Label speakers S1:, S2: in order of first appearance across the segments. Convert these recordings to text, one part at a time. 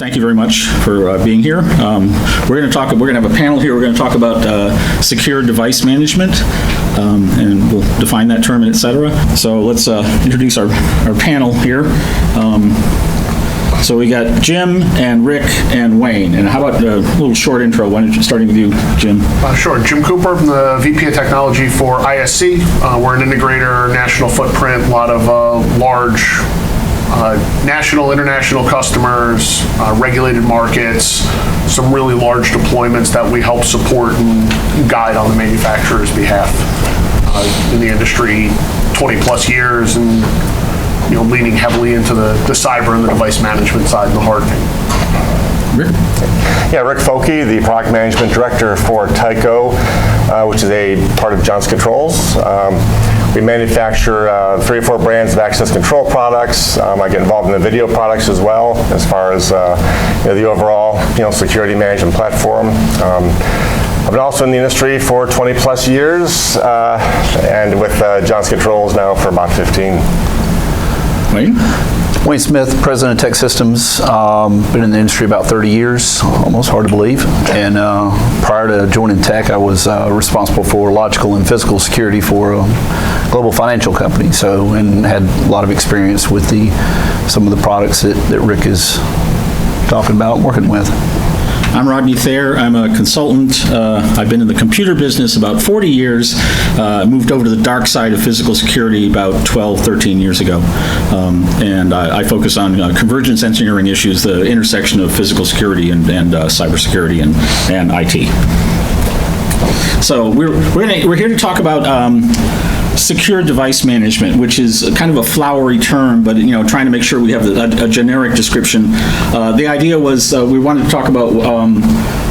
S1: Thank you very much for being here. We're going to have a panel here. We're going to talk about secure device management, and we'll define that term, et cetera. So let's introduce our panel here. So we got Jim and Rick and Wayne. And how about a little short intro? Why don't you, starting with you, Jim?
S2: Sure. Jim Cooper, I'm the VP of Technology for ISC. We're an integrator, national footprint, a lot of large national, international customers, regulated markets, some really large deployments that we help support and guide on the manufacturer's behalf. In the industry, 20 plus years, and leaning heavily into the cyber and the device management side and the hardening.
S1: Rick?
S3: Yeah, Rick Focke, the Product Management Director for Tyco, which is a part of Johnson Controls. We manufacture 3 or 4 brands of access control products. I get involved in the video products as well, as far as the overall security management platform. I've been also in the industry for 20 plus years, and with Johnson Controls now for about 15.
S1: Wayne?
S4: Wayne Smith, President of Tech Systems. Been in the industry about 30 years, almost hard to believe. And prior to joining Tech, I was responsible for logical and physical security for a global financial company. And had a lot of experience with some of the products that Rick is talking about and working with.
S1: I'm Rodney Thayer. I'm a consultant. I've been in the computer business about 40 years. Moved over to the dark side of physical security about 12, 13 years ago. And I focus on convergence engineering issues, the intersection of physical security and cybersecurity and IT. So we're here to talk about secure device management, which is kind of a flowery term, but trying to make sure we have a generic description. The idea was we wanted to talk about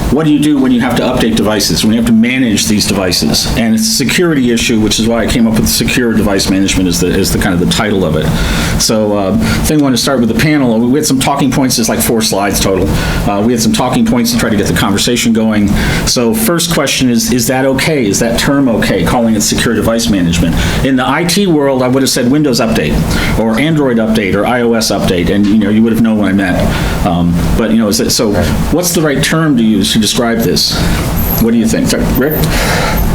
S1: what do you do when you have to update devices, when you have to manage these devices, and it's a security issue, which is why I came up with secure device management as the kind of the title of it. So I think I want to start with the panel. We had some talking points. There's like 4 slides total. We had some talking points to try to get the conversation going. So first question is that okay? Is that term okay, calling it secure device management? In the IT world, I would have said Windows Update or Android Update or iOS Update, and you would have known what I meant. But so what's the right term to use to describe this? What do you think, Rick?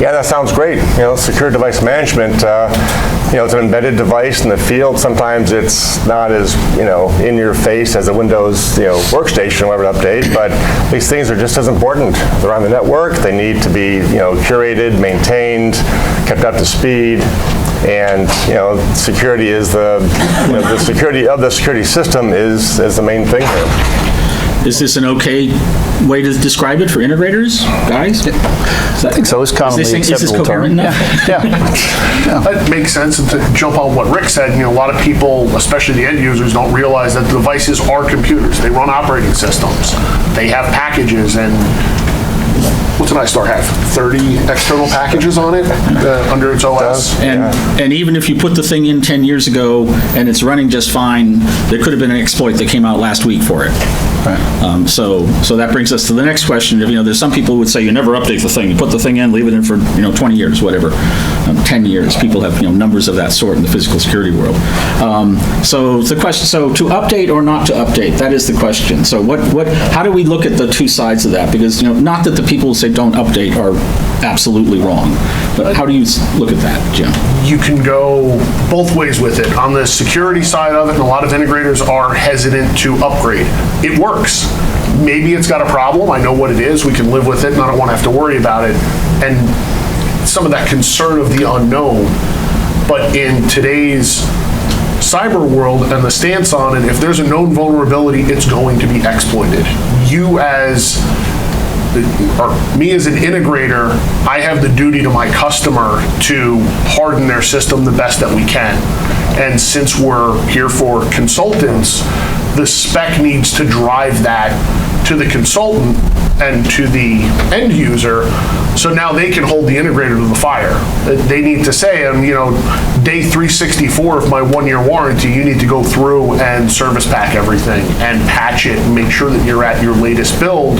S3: Yeah, that sounds great. Secure device management. It's an embedded device in the field. Sometimes it's not as in your face as a Windows workstation or whatever update, but these things are just as important. They're on the network. They need to be curated, maintained, kept up to speed. And security is the security of the security system is the main thing here.
S1: Is this an okay way to describe it for integrators, guys?
S4: I think so. It's commonly acceptable term.
S1: Yeah.
S2: That makes sense. And to jump on what Rick said, a lot of people, especially the end users, don't realize that the devices are computers. They run operating systems. They have packages, and what's an iStar have? 30 external packages on it under its OS.
S1: And even if you put the thing in 10 years ago and it's running just fine, there could have been an exploit that came out last week for it. Right. So that brings us to the next question. There's some people who would say you never update the thing. You put the thing in, leave it in for 20 years, whatever, 10 years. People have numbers of that sort in the physical security world. So the question. So to update or not to update, that is the question. So how do we look at the two sides of that? Because not that the people who say don't update are absolutely wrong, but how do you look at that, Jim?
S2: You can go both ways with it. On the security side of it, and a lot of integrators are hesitant to upgrade. It works. Maybe it's got a problem. I know what it is. We can live with it, and I don't want to have to worry about it. And some of that concern of the unknown. But in today's cyber world and the stance on it, if there's a known vulnerability, it's going to be exploited. Me as an integrator, I have the duty to my customer to harden their system the best that we can. And since we're here for consultants, the spec needs to drive that to the consultant and to the end user, so now they can hold the integrator to the fire. They need to say, day 364 of my 1-year warranty, you need to go through and service pack everything and patch it and make sure that you're at your latest build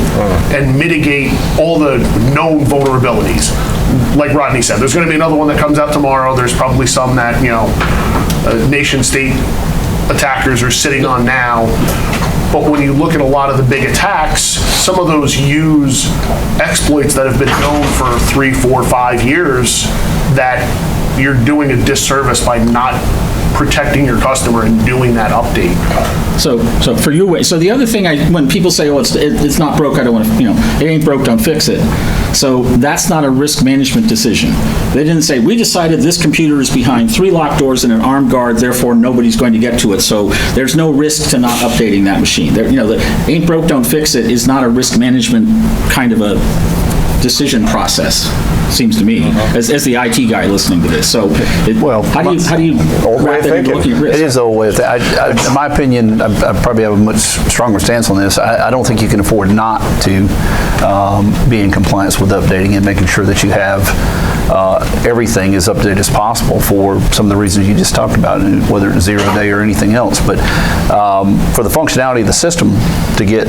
S2: and mitigate all the known vulnerabilities. Like Rodney said, there's going to be another one that comes out tomorrow. There's probably some that, nation state attackers are sitting on now. But when you look at a lot of the big attacks, some of those use exploits that have been known for 3, 4, 5 years that you're doing a disservice by not protecting your customer and doing that update.
S1: So for you, so the other thing, when people say, oh, it's not broke, I don't want to, it ain't broke, don't fix it. So that's not a risk management decision. They didn't say, we decided this computer is behind 3 locked doors and an armed guard, therefore nobody's going to get to it. So there's no risk to not updating that machine. The ain't broke, don't fix it is not a risk management kind of a decision process, seems to me, as the IT guy listening to this. So, how do you wrap that into looking at risk?
S4: It is the old way of thinking. In my opinion, I probably have a much stronger stance on this. I don't think you can afford not to be in compliance with updating and making sure that you have everything as updated as possible for some of the reasons you just talked about, whether it's 0 day or anything else. But for the functionality of the system to get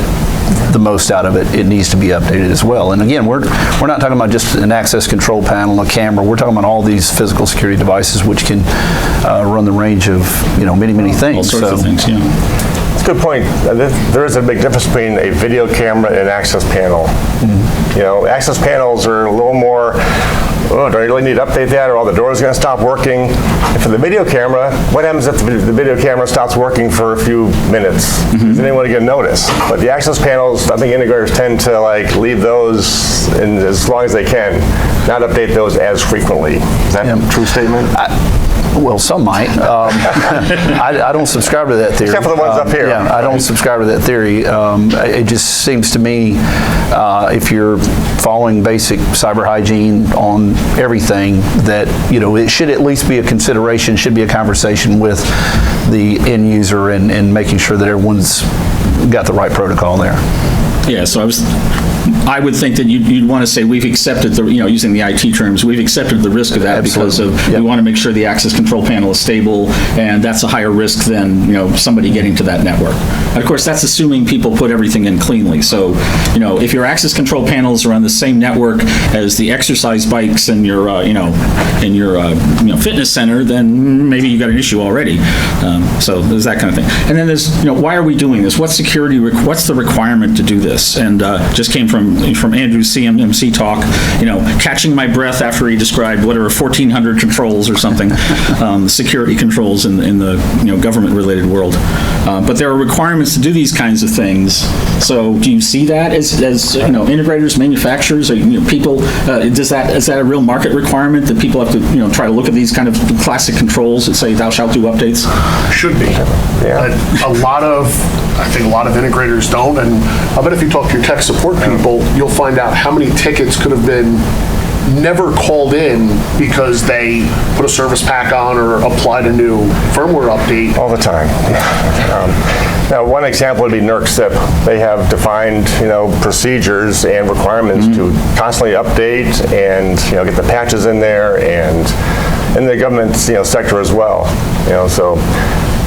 S4: the most out of it, it needs to be updated as well. And again, we're not talking about just an access control panel, a camera. We're talking about all these physical security devices which can run the range of many things.
S1: All sorts of things, yeah.
S3: That's a good point. There is a big difference between a video camera and an access panel. Access panels are a little more, do I really need to update that, or all the doors are going to stop working? And for the video camera, what happens if the video camera stops working for a few minutes? Is anyone going to notice? But the access panels, I think integrators tend to leave those in as long as they can, not update those as frequently. Is that a true statement?
S4: Well, some might. I don't subscribe to that theory.
S3: Except for the ones up here.
S4: Yeah, I don't subscribe to that theory. It just seems to me if you're following basic cyber hygiene on everything, that it should at least be a consideration, should be a conversation with the end user and making sure that everyone's got the right protocol there.
S1: Yeah, so I would think that you'd want to say we've accepted using the IT terms, we've accepted the risk of that. Absolutely. Because we want to make sure the access control panel is stable, and that's a higher risk than somebody getting to that network. And of course, that's assuming people put everything in cleanly. So if your access control panels are on the same network as the exercise bikes in your fitness center, then maybe you got an issue already. So there's that kind of thing. And then there's why are we doing this? What's the requirement to do this? And just came from Andrew's CMMC talk, catching my breath after he described whatever 1,400 controls or something, security controls in the government-related world. But there are requirements to do these kinds of things. So do you see that as integrators, manufacturers, or people? Is that a real market requirement that people have to try to look at these kind of classic controls that say thou shalt do updates?
S2: Should be. Yeah. I think a lot of integrators don't, and I bet if you talk to your tech support people, you'll find out how many tickets could have been never called in because they put a service pack on or applied a new firmware update.
S3: All the time. Now, one example would be NERC SIP. They have defined, procedures and requirements to constantly update and, get the patches in there, and in the government, sector as well. So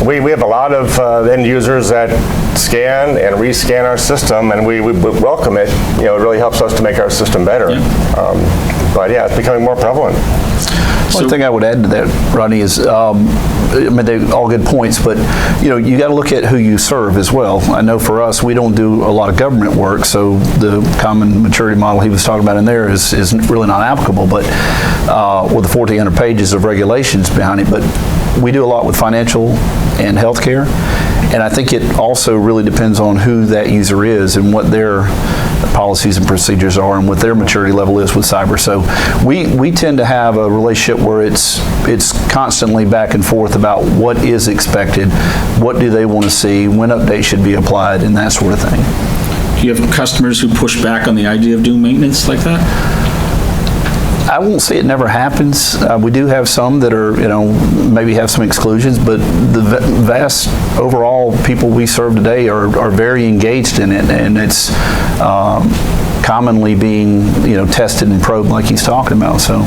S3: we have a lot of end users that scan and rescan our system, and we welcome it. It really helps us to make our system better. Yeah. But yeah, it's becoming more prevalent.
S4: One thing I would add to that, Rodney, is they're all good points, but you got to look at who you serve as well. I know for us, we don't do a lot of government work, so the common maturity model he was talking about in there is really not applicable. But with the 1,400 pages of regulations behind it, but we do a lot with financial and healthcare, and I think it also really depends on who that user is and what their policies and procedures are and what their maturity level is with cyber. So we tend to have a relationship where it's constantly back and forth about what is expected, what do they want to see, when updates should be applied, and that sort of thing.
S1: Do you have customers who push back on the idea of doing maintenance like that?
S4: I won't say it never happens. We do have some that are, maybe have some exclusions, but the vast overall people we serve today are very engaged in it, and it's commonly being, tested and probed like he's talking about. So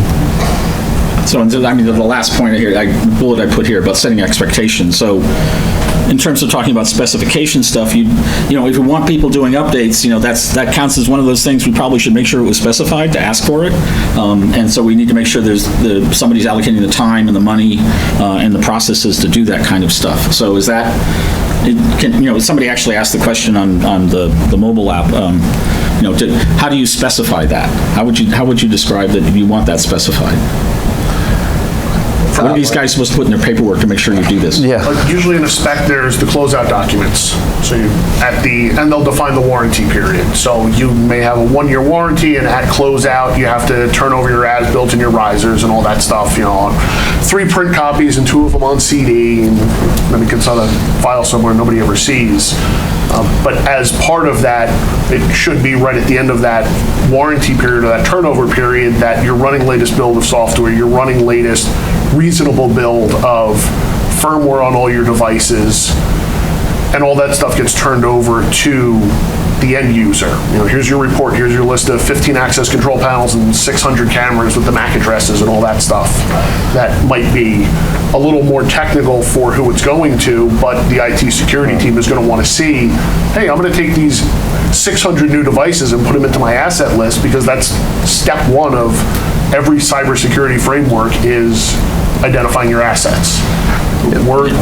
S4: the last point bullet I put here about setting expectations. So,
S1: in terms of talking about specification stuff, if you want people doing updates, that counts as one of those things we probably should make sure it was specified to ask for it. And so we need to make sure somebody's allocating the time and the money and the processes to do that kind of stuff. So is that, somebody actually asked the question on the mobile app, how do you specify that? How would you describe that if you want that specified? What are these guys supposed to put in their paperwork to make sure you do this?
S4: Yeah.
S2: Usually in a spec, there's the closeout documents. So and they'll define the warranty period. So you may have a 1-year warranty, and at closeout, you have to turn over your as-built and your risers and all that stuff, 3 print copies and 2 of them on CD, and then it gets on a file somewhere nobody ever sees. But as part of that, it should be right at the end of that warranty period or that turnover period that you're running latest build of software, you're running latest reasonable build of firmware on all your devices, and all that stuff gets turned over to the end user. Here's your report, here's your list of 15 access control panels and 600 cameras with the MAC addresses and all that stuff. That might be a little more technical for who it's going to, but the IT security team is going to want to see, hey, I'm going to take these 600 new devices and put them into my asset list, because that's step 1 of every cybersecurity framework, is identifying your assets.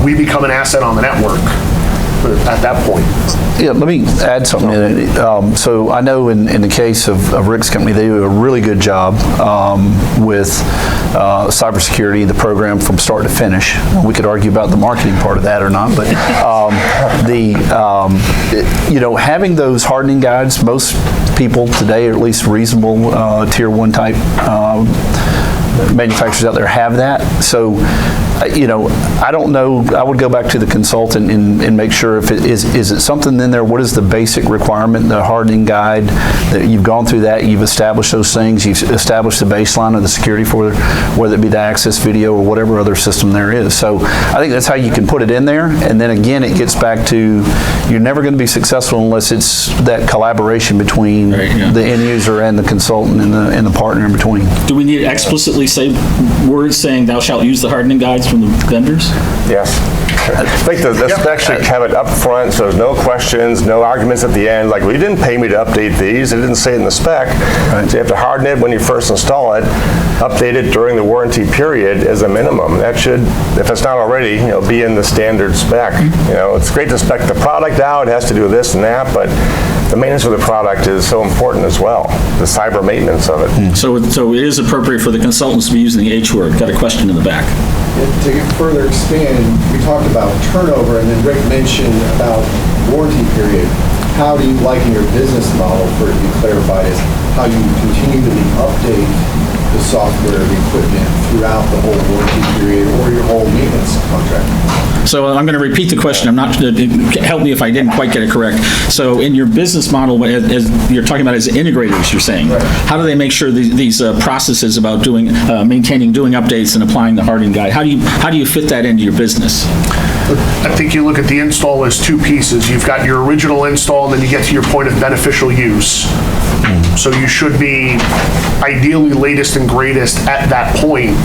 S2: We become an asset on the network at that point.
S4: Yeah, let me add something in it. So I know in the case of Rick's company, they do a really good job with cybersecurity, the program from start to finish. We could argue about the marketing part of that or not, but having those hardening guides, most people today, or at least reasonable tier 1 type manufacturers out there, have that. So, I don't know. I would go back to the consultant and make sure if it is it something in there. What is the basic requirement? The hardening guide, that you've gone through that, you've established those things, you've established the baseline of the security for whether it be the access video or whatever other system there is. So I think that's how you can put it in there. And then again, it gets back to, you're never going to be successful unless it's that collaboration between the end user and the consultant and the partner in between.
S1: Do we need to explicitly say words saying thou shalt use the hardening guides from the vendors?
S3: Yes. I think this actually have it up front, so there's no questions, no arguments at the end, like, well, you didn't pay me to update these, it didn't say it in the spec. Right. So you have to harden it when you first install it, update it during the warranty period as a minimum. That should, if it's not already, be in the standard spec. It's great to spec the product out, it has to do this and that, but the maintenance of the product is so important as well, the cyber maintenance of it.
S1: So it is appropriate for the consultants to be using the H word. Got a question in the back.
S5: To further expand, we talked about turnover, and then Rick mentioned about warranty period. How do you like in your business model, for it to be clarified, is how you continually update the software, the equipment throughout the whole warranty period or your whole maintenance contract?
S1: So I'm going to repeat the question. I'm not, help me if I didn't quite get it correct. So in your business model, as you're talking about as integrators, you're saying, right, how do they make sure these processes about maintaining, doing updates and applying the hardening guide, how do you fit that into your business?
S2: I think you look at the install as 2 pieces. You've got your original install, and then you get to your point of beneficial use. So you should be ideally latest and greatest at that point.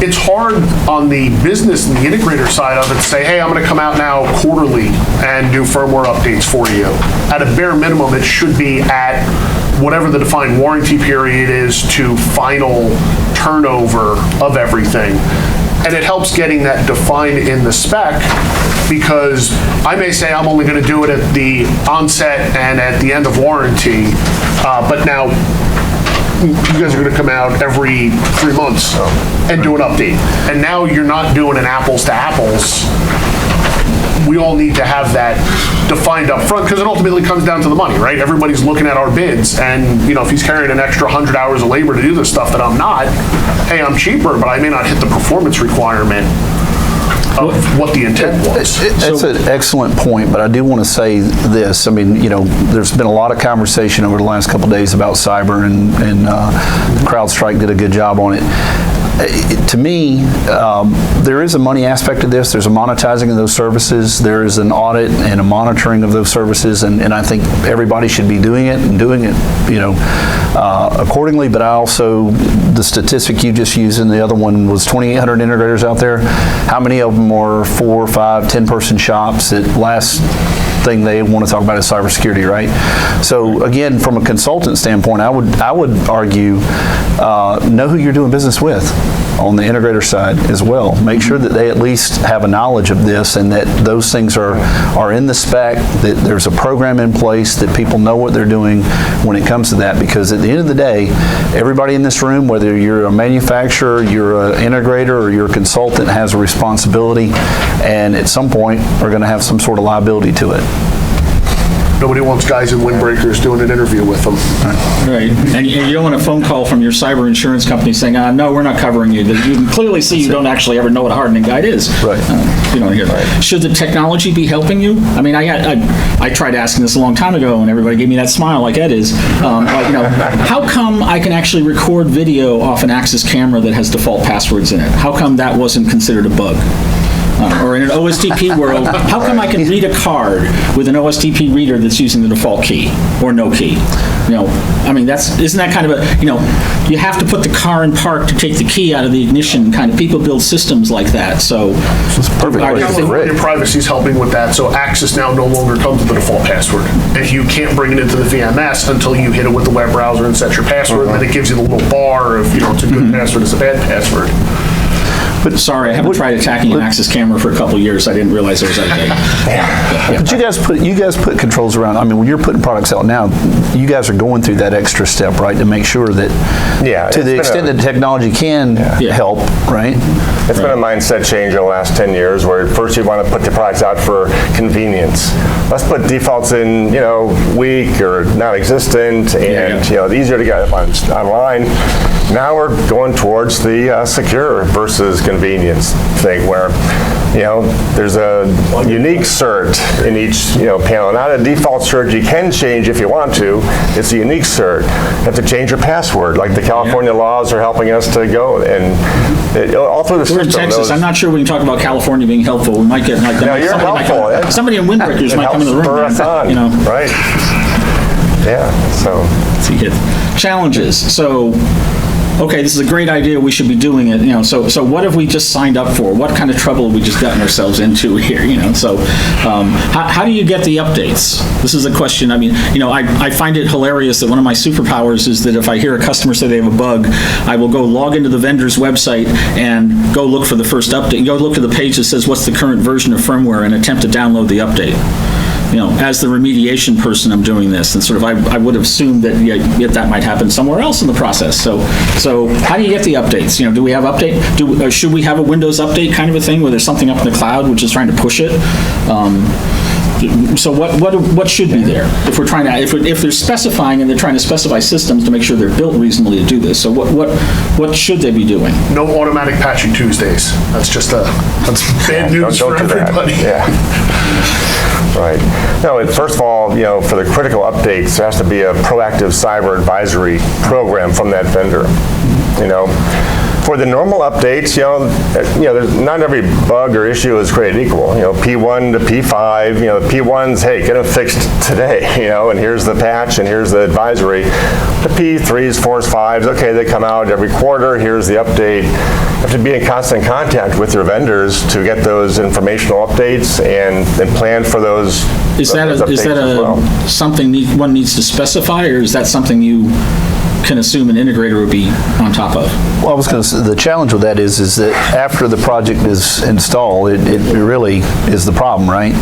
S2: It's hard on the business and the integrator side of it to say, hey, I'm going to come out now quarterly and do firmware updates for you. At a bare minimum, it should be at whatever the defined warranty period is to final turnover of everything. And it helps getting that defined in the spec, because I may say I'm only going to do it at the onset and at the end of warranty, but now you guys are going to come out every 3 months and do an update. And now you're not doing an apples to apples. We all need to have that defined up front, because it ultimately comes down to the money, right? Everybody's looking at our bids, and if he's carrying an extra 100 hours of labor to do this stuff that I'm not, hey, I'm cheaper, but I may not hit the performance requirement of what the intent was.
S4: That's an excellent point, but I do want to say this. I mean, there's been a lot of conversation over the last couple of days about cyber, and CrowdStrike did a good job on it. to me, there is a money aspect of this. There's a monetizing of those services. There is an audit and a monitoring of those services, and I think everybody should be doing it and doing it, accordingly. But I also, the statistic you just used, and the other one was 2,800 integrators out there. How many of them are 4, 5, 10-person shops that last thing they want to talk about is cybersecurity, right? So again, from a consultant standpoint, I would argue know who you're doing business with on the integrator side as well. Make sure that they at least have a knowledge of this and that those things are in the spec, that there's a program in place, that people know what they're doing when it comes to that. Because at the end of the day, everybody in this room, whether you're a manufacturer, you're an integrator, or you're a consultant, has a responsibility, and at some point are going to have some sort of liability to it.
S2: Nobody wants guys in windbreakers doing an interview with them.
S1: Right. And you don't want a phone call from your cyber insurance company saying, no, we're not covering you. You can clearly see you don't actually ever know what a hardening guide is.
S4: Right.
S1: You don't hear that. Should the technology be helping you? I mean, I tried asking this a long time ago, and everybody gave me that smile like Ed is. How come I can actually record video off an Axis camera that has default passwords in it? How come that wasn't considered a bug? Or in an OSTP world, how come I can read a card with an OSTP reader that's using the default key or no key? I mean, isn't that kind of a, you have to put the car in park to take the key out of the ignition kind of, people build systems like that, so.
S4: It's perfect.
S2: Your privacy is helping with that, so Access now no longer comes with the default password. If you can't bring it into the VMS until you hit it with the web browser and set your password, then it gives you the little bar of, it's a good password, it's a bad password.
S1: But sorry, I haven't tried attacking an Axis camera for a couple of years. I didn't realize it was out of date.
S4: Yeah. But you guys put controls around. I mean, when you're putting products out now, you guys are going through that extra step, right, to make sure that, to the extent that technology can help, right?
S3: It's been a mindset change over the last 10 years, where first you want to put the products out for convenience. Let's put defaults in, weak or non-existent, and it's easier to get up online. Now we're going towards the secure versus convenience thing, where there's a unique cert in each panel, not a default cert you can change if you want to. It's a unique cert. You have to change your password, like the California laws are helping us to go, and all through the system.
S1: We're in Texas. I'm not sure we can talk about California being helpful. We might get like that.
S3: No, you're helpful.
S1: Somebody in windbreakers might come in the room.
S3: Us on, right? Yeah. So
S1: challenges. So. Okay, this is a great idea, we should be doing it, so what have we just signed up for? What kind of trouble have we just gotten ourselves into here, So, how do you get the updates? This is a question, I mean, I find it hilarious that one of my superpowers is that if I hear a customer say they have a bug, I will go log into the vendor's website and go look for the first update, go look to the page that says what's the current version of firmware and attempt to download the update. As the remediation person, I'm doing this, and sort of I would have assumed that that might happen somewhere else in the process. So how do you get the updates? Do we have update? Should we have a Windows update kind of a thing where there's something up in the cloud which is trying to push it? So what should be there if we're trying to if they're specifying and they're trying to specify systems to make sure they're built reasonably to do this? So what should they be doing?
S2: No automatic patching Tuesdays. That's bad news for everybody.
S3: Right. No, first of all, for the critical updates, there has to be a proactive cyber advisory program from that vendor. For the normal updates, there's not every bug or issue is created equal. P1 to P5, the P1s, hey, get them fixed today, and here's the patch and here's the advisory. The P3s, 4s, 5s, okay, they come out every quarter, here's the update. You have to be in constant contact with your vendors to get those informational updates and plan for those.
S1: Is that something one needs to specify, or is that something you can assume an integrator would be on top of?
S4: Well, I was going to say, the challenge with that is that after the project is installed, it really is the problem, right?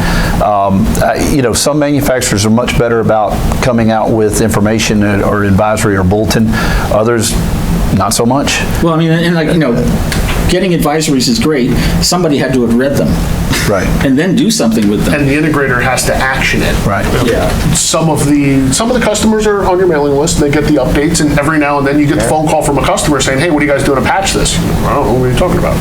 S4: Some manufacturers are much better about coming out with information or advisory or bulletin. Others, not so much.
S1: Well, I mean, getting advisories is great. Somebody had to have read them.
S4: Right.
S1: And then do something with them.
S2: And the integrator has to action it.
S4: Right.
S2: Yeah. Some of the customers are on your mailing list, and they get the updates, and every now and then you get the phone call from a customer saying, hey, what are you guys doing to patch this? I don't know, what are you talking about?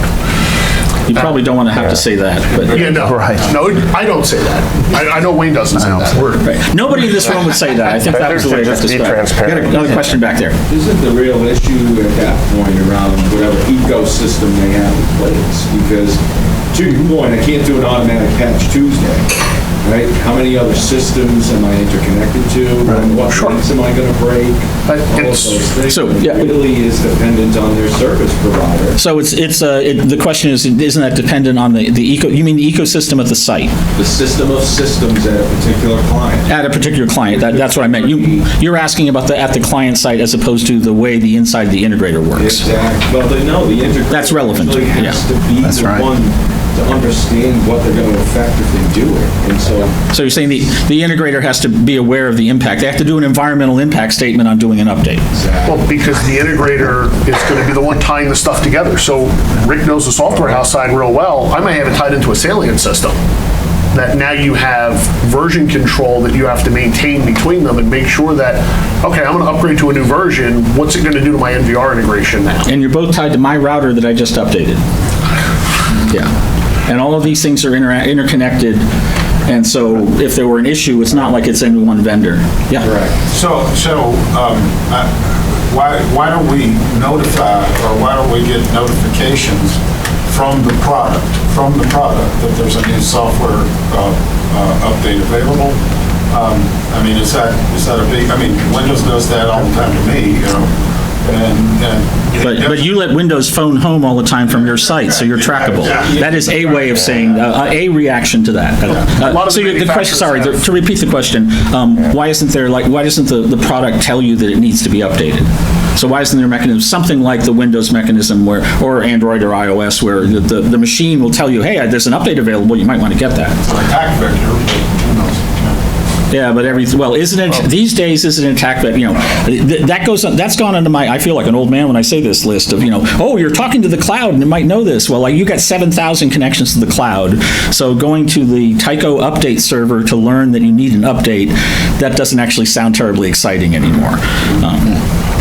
S1: You probably don't want to have to say that, but.
S2: Yeah, no,
S4: Right.
S2: no, I don't say that. I know Wayne doesn't say that.
S1: Right. Nobody in this room would say that. I think that was the way it got
S3: Just be
S1: described.
S3: transparent.
S1: Got another question back there.
S6: Isn't the real issue at that point around whatever ecosystem they have in place? Because to your point, I can't do an automatic patch Tuesday, right? How many other systems am I interconnected to? And what links am I going to break? All of
S2: it's-
S6: those things.
S1: So,
S6: It
S1: yeah.
S6: really is dependent on their service provider.
S1: So the question is, isn't that dependent on you mean the ecosystem at the site?
S6: The system of systems at a particular client.
S1: At a particular client, that's what I meant. You're asking about at the client site as opposed to the way the inside of the integrator works.
S6: Exactly. Well, the integrator
S1: That's relevant,
S6: actually has
S1: yeah.
S6: to be
S4: That's
S6: the
S4: right.
S6: one to understand what they're going to affect if they do it. And
S1: So you're saying the integrator has to be aware of the impact. They have to do an environmental impact statement on doing an update.
S2: Well, because the integrator is going to be the one tying the stuff together. So Rick knows the software house side real well. I might have it tied into a salient system. That now you have version control that you have to maintain between them and make sure that, okay, I'm going to upgrade to a new version. What's it going to do to my NVR integration now?
S1: And you're both tied to my router that I just updated. Yeah. And all of these things are interconnected. And so if there were an issue, it's not like it's any one vendor. Yeah.
S6: correct.
S7: Why don't we notify, or why don't we get notifications from the product that there's a new software update available? I mean, is that a big, I mean, Windows does that all the time to me, you know?
S1: But you let Windows phone home all the time from your site, so you're trackable. That is a way of saying, a reaction to that.
S2: A lot of
S1: So the question, sorry,
S2: manufacturers have-
S1: to repeat the question, why doesn't the product tell you that it needs to be updated? So why isn't there a mechanism, something like the Windows mechanism or Android or iOS, where the machine will tell you, hey, there's an update available, you might want to get that?
S7: It's an attack vector, but who knows?
S1: Yeah, but isn't it, these days, is an attack that, that's gone into my, I feel like an old man when I say this list of, oh, you're talking to the cloud and it might know this. Well, you got 7,000 connections to the cloud. So going to the Tyco update server to learn that you need an update, that doesn't actually sound terribly exciting anymore.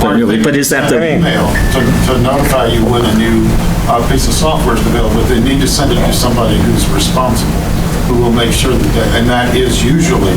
S1: But is that the,
S7: Email to notify you when a new piece of software is available, but they need to send it to somebody who's responsible, who will make sure and that is usually,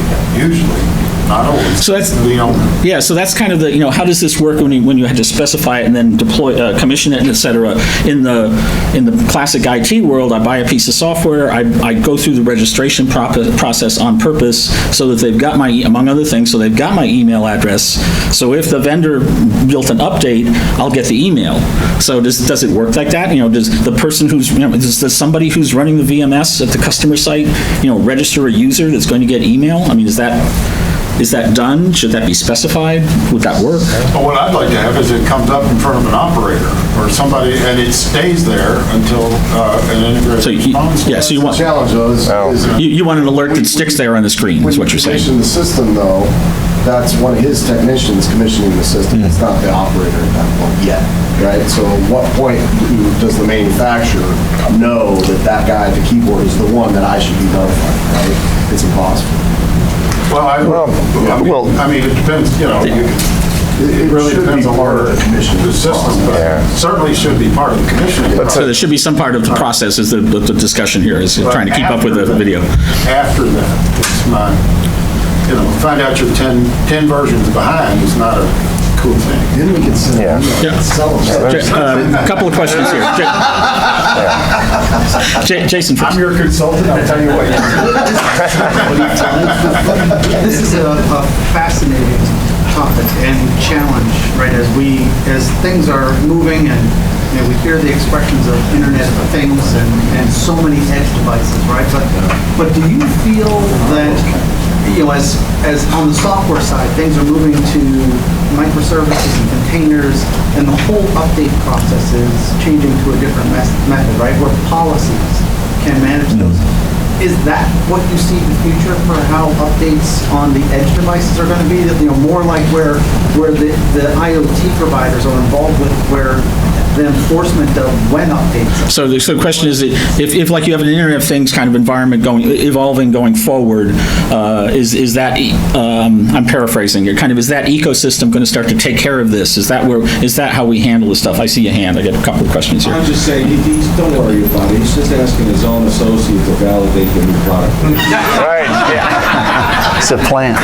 S7: not always.
S1: So that's-
S7: the owner.
S1: yeah, so that's kind of the, how does this work when you had to specify it and then deploy, commission it, et cetera? In the classic IT world, I buy a piece of software, I go through the registration process on purpose so that they've got among other things, so they've got my email address. So if the vendor built an update, I'll get the email. So does it work like that? Does the person does somebody who's running the VMS at the customer site, register a user that's going to get email? I mean, is that done? Should that be specified? Would that work?
S7: But what I'd like to have is it comes up in front of an operator or somebody, and it stays there until an integrator
S1: So
S7: responds.
S1: so you want,
S5: Challenge though is
S1: you want an alert that sticks there on the screen, is what you're saying.
S5: When you commission the system though, that's one of his technicians commissioning the system. It's not the operator at that point yet, right? So at what point does the manufacturer know that guy at the keyboard is the one that I should be notifying, right? It's impossible.
S7: Well, I mean, it depends, it really
S5: should
S7: depends
S5: be
S7: on
S5: part
S7: where
S5: of the commissioning
S7: the system, but
S3: Yeah.
S7: certainly should be part of the commissioning.
S1: So there should be some part of the process, is the discussion here, is trying to keep up with the video.
S7: After that, it's my, find out you're 10 versions behind is not a cool thing.
S5: Then we can send
S3: Yeah.
S5: an email and sell them.
S1: A couple of questions here. Jason first.
S5: I'm your consultant, I'll tell you what.
S8: This is a fascinating topic and challenge, right? As things are moving and we hear the expressions of Internet of Things and so many edge devices, right? But do you feel that, as on the software side, things are moving to microservices and containers, and the whole update process is changing to a different method, right? Where policies can manage those. Is that what you see in the future for how updates on the edge devices are going to be? That more like where the IoT providers are involved with, where the enforcement of when updates.
S1: So the question is, if like you have an Internet of Things kind of environment evolving going forward, is that, I'm paraphrasing here, kind of, is that ecosystem going to start to take care of this? Is that how we handle this stuff? I see a hand. I got a couple of questions here.
S6: I'm just saying, don't worry about it. He's just asking his own associate to validate the new product.
S3: Right, yeah.
S4: It's a plan.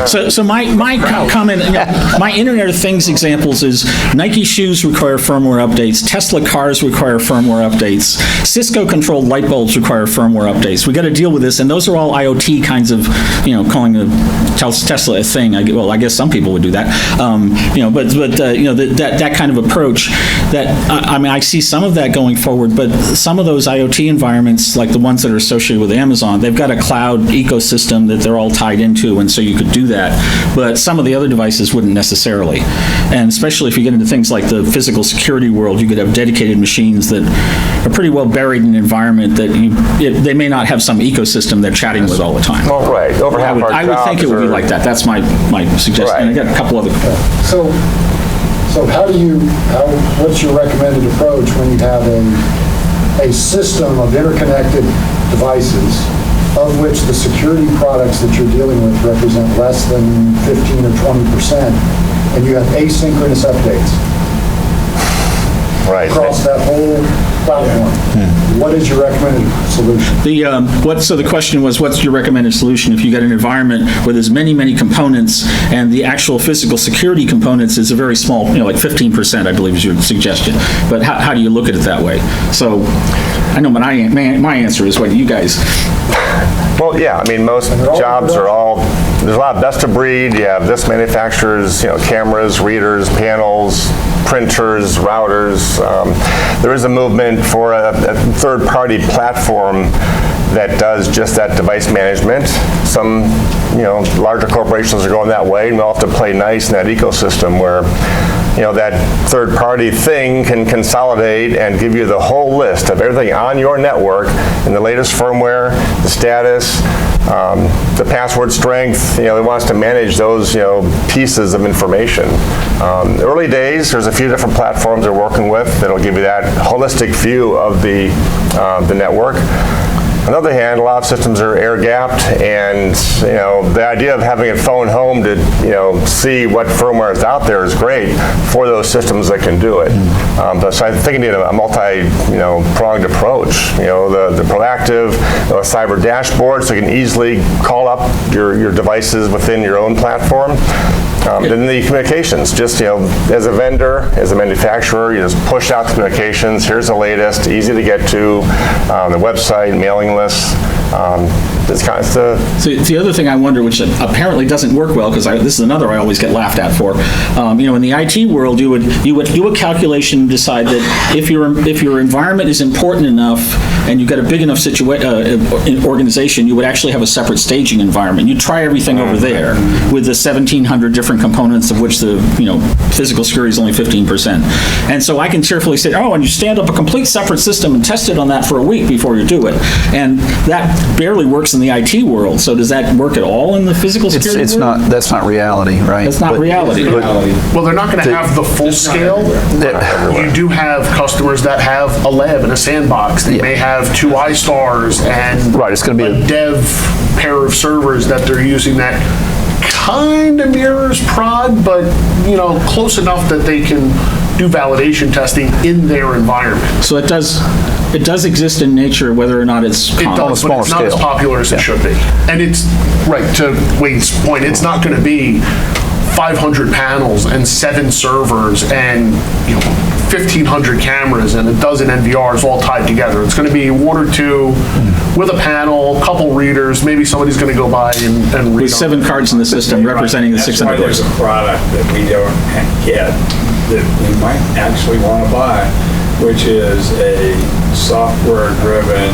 S1: So my comment, my Internet of Things examples is Nike shoes require firmware updates, Tesla cars require firmware updates, Cisco-controlled light bulbs require firmware updates. We got to deal with this, and those are all IoT kinds of, calling Tesla a thing. I guess some people would do that. That kind of approach. I see some of that going forward, but some of those IoT environments, like the ones that are associated with Amazon, they've got a cloud ecosystem that they're all tied into, and so you could do that. But some of the other devices wouldn't necessarily. And especially if you get into things like the physical security world, you could have dedicated machines that are pretty well buried in an environment that they may not have some ecosystem they're chatting with all the time.
S3: Well, right. Over half our
S1: I would think it would be like that. That's my suggestion.
S3: Right.
S1: And I got a couple other.
S9: So what's your recommended approach when you have a system of interconnected devices, of which the security products that you're dealing with represent less than 15 or 20%, and you have asynchronous updates across that whole platform? What is your recommended solution?
S1: So the question was, what's your recommended solution if you got an environment where there's many components and the actual physical security components is a very small, like 15%, I believe is your suggestion. But how do you look at it that way? So I know my answer is, what do you guys?
S3: Well, yeah, most jobs are all, there's a lot of best of breed. You have this manufacturer's, cameras, readers, panels, printers, routers. There is a movement for a third-party platform that does just that device management. Some, larger corporations are going that way, and we'll have to play nice in that ecosystem where, that third-party thing can consolidate and give you the whole list of everything on your network and the latest firmware, the status, the password strength. They want us to manage those, pieces of information. Early days, there's a few different platforms they're working with that'll give you that holistic view of the network. On the other hand, a lot of systems are air-gapped, and the idea of having a phone home to see what firmware is out there is great for those systems that can do it. But so I think you need a multi-pronged approach. The proactive cyber dashboard, so you can easily call up your devices within your own platform. Then the communications, just as a vendor, as a manufacturer, you just push out the communications. Here's the latest, easy to get to, the website, mailing lists. This kind of stuff. So
S1: the other thing I wonder, which apparently doesn't work well, because this is another I always get laughed at for. In the IT world, you would do a calculation and decide that if your environment is important enough and you've got a big enough organization, you would actually have a separate staging environment. You'd try everything over there with the 1,700 different components, of which the physical security is only 15%. And so I can cheerfully say, and you stand up a complete separate system and test it on that for a week before you do it. And that barely works in the IT world. So does that work at all in the physical security world?
S4: That's not reality, right?
S1: That's not reality.
S2: Well, they're not going to have the full scale. You do have customers that have a lab and a sandbox. They may have 2 iStars and
S4: it's going to be
S2: a dev pair of servers that they're using that kind of mirrors prod, but close enough that they can do validation testing in their environment.
S1: So it does exist in nature, whether or not it's
S2: It does, but it's not as popular as it should be. And it's, right, to Wade's point, it's not going to be 500 panels and 7 servers and 1,500 cameras and a dozen NVRs all tied together. It's going to be 1 or 2 with a panel, a couple readers, maybe somebody's going to go by and read.
S1: With 7 cards in the system representing the 600 doors.
S10: That's why there's a product that we don't get that we might actually want to buy, which is a software-driven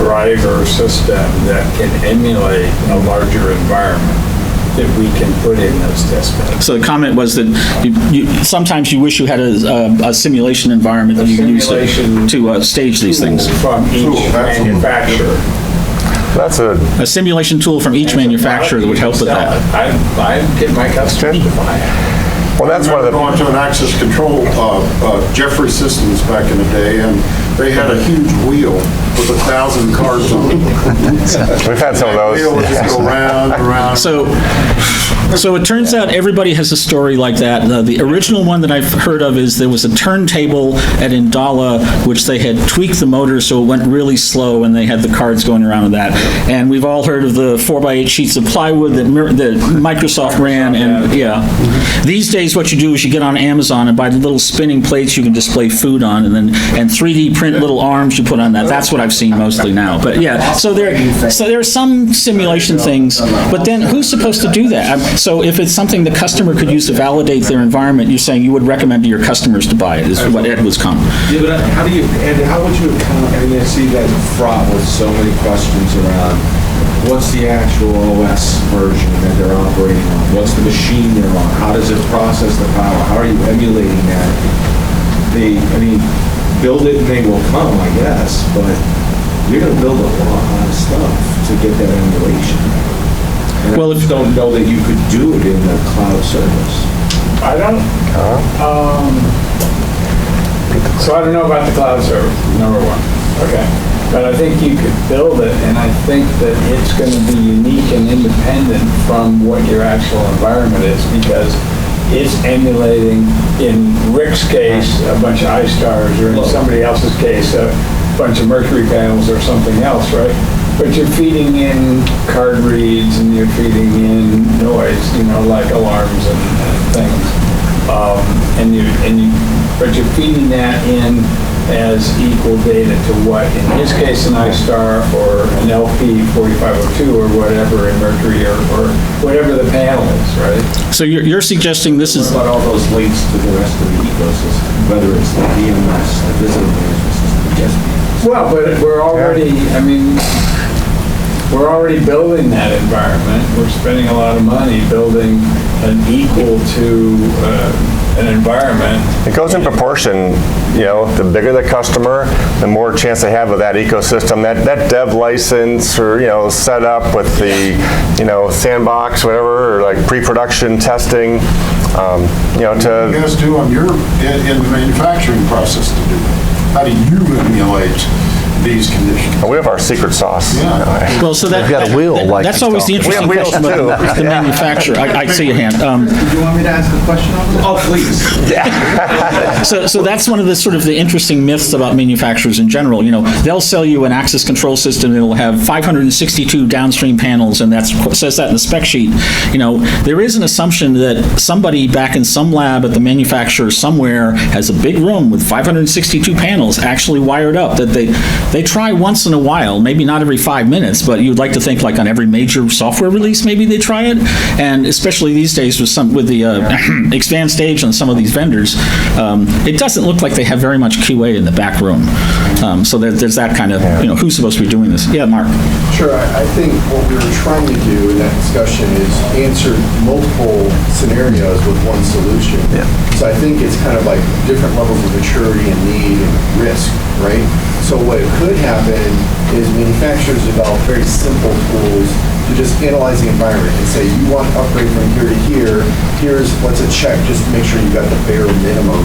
S10: driver system that can emulate a larger environment that we can put in those test beds.
S1: So the comment was that sometimes you wish you had a simulation environment that you can use to stage these things.
S10: From each manufacturer.
S3: That's
S1: a simulation tool from each manufacturer that would help with that.
S10: I get my customers to buy it.
S3: well, that's one of the.
S7: Going to an access control, Jeffrey Systems back in the day, and they had a huge wheel with 1,000 cards on it.
S3: We've had some of those.
S7: The wheel would just go round and round.
S1: So it turns out everybody has a story like that. The original one that I've heard of is there was a turntable at Indala, which they had tweaked the motor so it went really slow, and they had the cards going around with that. And we've all heard of the 4x8 sheets of plywood that Microsoft ran, and yeah. These days, what you do is you get on Amazon and buy the little spinning plates you can display food on, and 3D print little arms you put on that. That's what I've seen mostly now. But yeah, so there are some simulation things, but then who's supposed to do that? So if it's something the customer could use to validate their environment, you're saying you would recommend to your customers to buy it, is what Ed was coming.
S6: Yeah, but how would you account, I mean, I see you guys are fraught with so many questions around what's the actual OS version that they're operating on? What's the machine they're on? How does it process the power? How are you emulating that? Build it and they will come, I guess, but you're going to build a lot of stuff to get that emulation. And I just don't know that you could do it in the cloud service.
S10: I don't. So I don't know about the cloud service, number one. Okay. But I think you could build it, and I think that it's going to be unique and independent from what your actual environment is, because it's emulating, in Rick's case, a bunch of iStars, or in somebody else's case, a bunch of Mercury panels or something else, right? But you're feeding in card reads, and you're feeding in noise, like alarms and things. But you're feeding that in as equal data to what, in his case, an iStar or an LP 4502 or whatever in Mercury or whatever the panel is, right?
S1: So you're suggesting this is...
S6: What about all those links to the rest of the ecosystem, whether it's the DMS, the visitor management system, just
S10: Well, but we're already, we're already building that environment. We're spending a lot of money building an equal to an environment.
S3: It goes in proportion, the bigger the customer, the more chance they have of that ecosystem, that dev license or, set up with the, sandbox, whatever, or like pre-production testing,
S7: What do you guys do in the manufacturing process to do that? How do you emulate these conditions?
S3: We have our secret sauce.
S7: Yeah.
S1: Well, so
S4: We've got a wheel like
S1: that's always the interesting
S3: We have wheels
S1: question about
S3: too.
S1: the manufacturer. I see your hand.
S8: Do you want me to ask a question on that?
S6: Oh, please.
S1: So that's one of the sort of the interesting myths about manufacturers in general. They'll sell you an access control system that will have 562 downstream panels, and that says that in the spec sheet. There is an assumption that somebody back in some lab at the manufacturer somewhere has a big room with 562 panels actually wired up that they try once in a while, maybe not every 5 minutes, but you'd like to think like on every major software release, maybe they try it. And especially these days with the expand stage on some of these vendors, it doesn't look like they have very much QA in the back room. So there's that kind of, who's supposed to be doing this? Yeah, Mark.
S5: Sure, I think what we were trying to do in that discussion is answer multiple scenarios with one solution.
S4: Yeah.
S5: So I think it's kind of like different levels of maturity and need and risk, right? So what could happen is manufacturers develop very simple tools to just analyze the environment and say, you want to upgrade from here to here, what's a check, just to make sure you got the bare minimum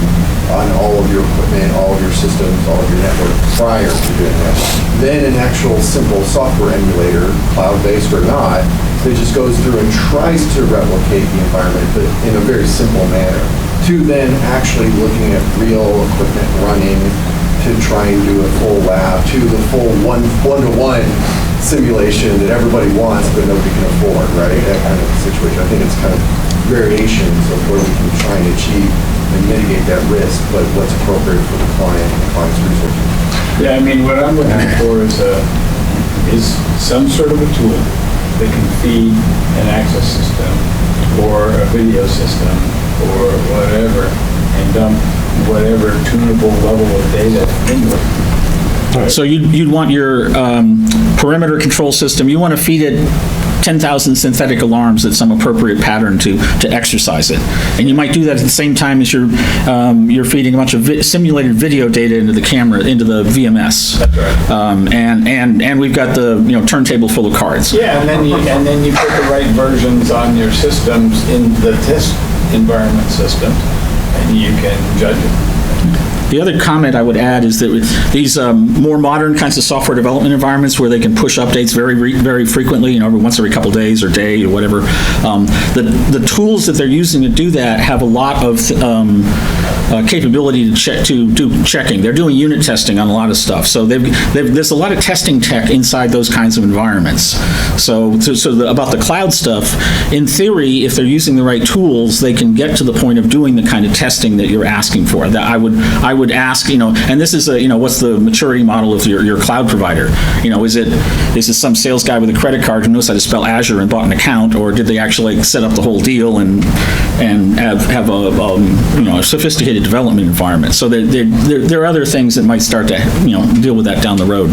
S5: on all of your equipment, all of your systems, all of your network prior to doing that. Then an actual simple software emulator, cloud-based or not, that just goes through and tries to replicate the environment, but in a very simple manner. To then actually looking at real equipment running to try and do a full lab, to the full one-to-one simulation that everybody wants but nobody can afford, right? That kind of situation. I think it's kind of variations of where we can try and achieve and mitigate that risk, but what's appropriate for the client and the client's resources.
S10: Yeah, what I'm looking for is some sort of a tool that can feed an access system or a video system or whatever and dump whatever tunable level of data into it.
S1: So you'd want your perimeter control system, you want to feed it 10,000 synthetic alarms at some appropriate pattern to exercise it. And you might do that at the same time as you're feeding a bunch of simulated video data into the camera, into the VMS.
S10: That's right.
S1: And we've got the turntable full of cards.
S10: Yeah, and then you put the right versions on your systems in the test environment system, and you can judge it.
S1: The other comment I would add is that these more modern kinds of software development environments where they can push updates very frequently, every couple days or day or whatever, the tools that they're using to do that have a lot of capability to do checking. They're doing unit testing on a lot of stuff. So there's a lot of testing tech inside those kinds of environments. So about the cloud stuff, in theory, if they're using the right tools, they can get to the point of doing the kind of testing that you're asking for. That I would ask, and this is what's the maturity model of your cloud provider? Is it some sales guy with a credit card who knows how to spell Azure and bought an account, or did they actually set up the whole deal and have a sophisticated development environment? So there are other things that might start to deal with that down the road.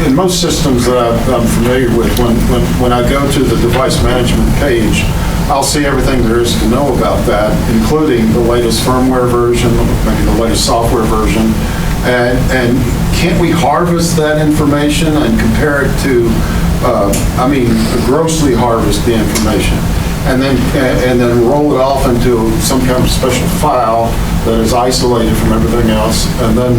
S7: In most systems that I'm familiar with, when I go to the device management page, I'll see everything there is to know about that, including the latest firmware version, maybe the latest software version. And can't we harvest that information and compare it to, grossly harvest the information, and then roll it off into some kind of special file that is isolated from everything else, and then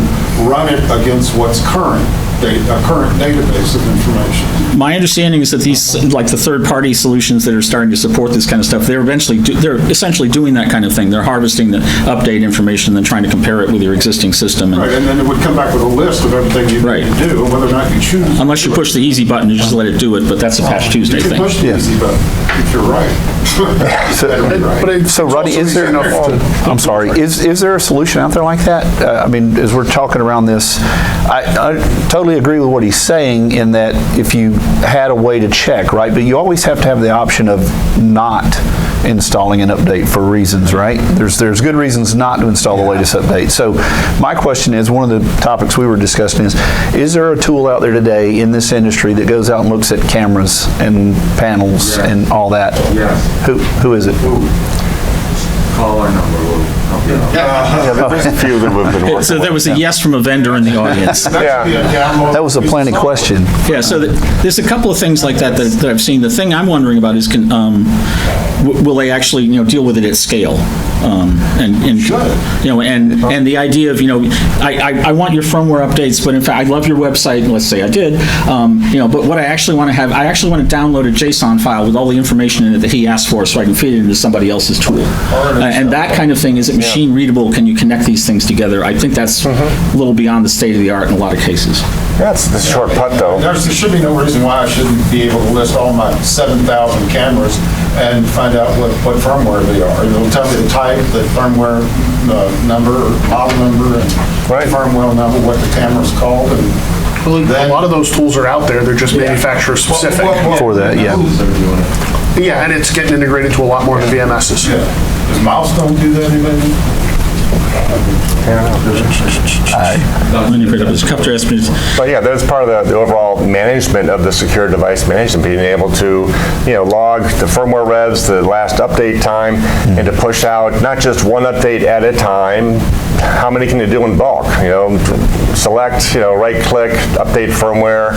S7: run it against what's current? A current database of information.
S1: My understanding is that these, like the third-party solutions that are starting to support this kind of stuff, they're essentially doing that kind of thing. They're harvesting the update information and then trying to compare it with your existing system.
S7: Right, and then it would come back with a list of everything you need to do, whether or not you choose.
S1: Unless you push the easy button and just let it do it, but that's a Patch Tuesday thing.
S7: You can push the easy button, if you're right.
S4: So Rodney, is there a solution out there like that? As we're talking around this, I totally agree with what he's saying in that if you had a way to check, right? But you always have to have the option of not installing an update for reasons, right? There's good reasons not to install the latest update. So my question is, one of the topics we were discussing is there a tool out there today in this industry that goes out and looks at cameras and panels and all that?
S6: Yes.
S4: Who is it?
S6: Call our number.
S3: There's a few that we've been working
S1: So there was a
S3: with.
S1: yes from a vendor in the audience.
S4: That was a planted question.
S1: Yeah, so there's a couple of things like that I've seen. The thing I'm wondering about is, will they actually, deal with it at scale? And the idea of, I want your firmware updates, but in fact, I love your website. Let's say I did, but what I actually want to have, I actually want to download a JSON file with all the information in it that he asked for, so I can feed it into somebody else's tool. And that kind of thing, is it machine readable? Can you connect these things together? I think that's a little beyond the state of the art in a lot of cases.
S3: That's the short putt, though.
S7: There should be no reason why I shouldn't be able to list all my 7,000 cameras and find out what firmware they are. It'll tell me the type, the firmware number, model number, and firmware number, what the camera's called. And
S2: a lot of those tools are out there. They're just manufacturer specific.
S4: For that, yeah.
S2: Yeah, and it's getting integrated to a lot more of the VMSs.
S7: Yeah. Does Milestone do that, anybody?
S1: When you pick up this cup estimates.
S3: But yeah, that's part of the overall management of the secure device management, being able to, log the firmware revs, the last update time, and to push out not just one update at a time. How many can you do in bulk? Select, right click, update firmware.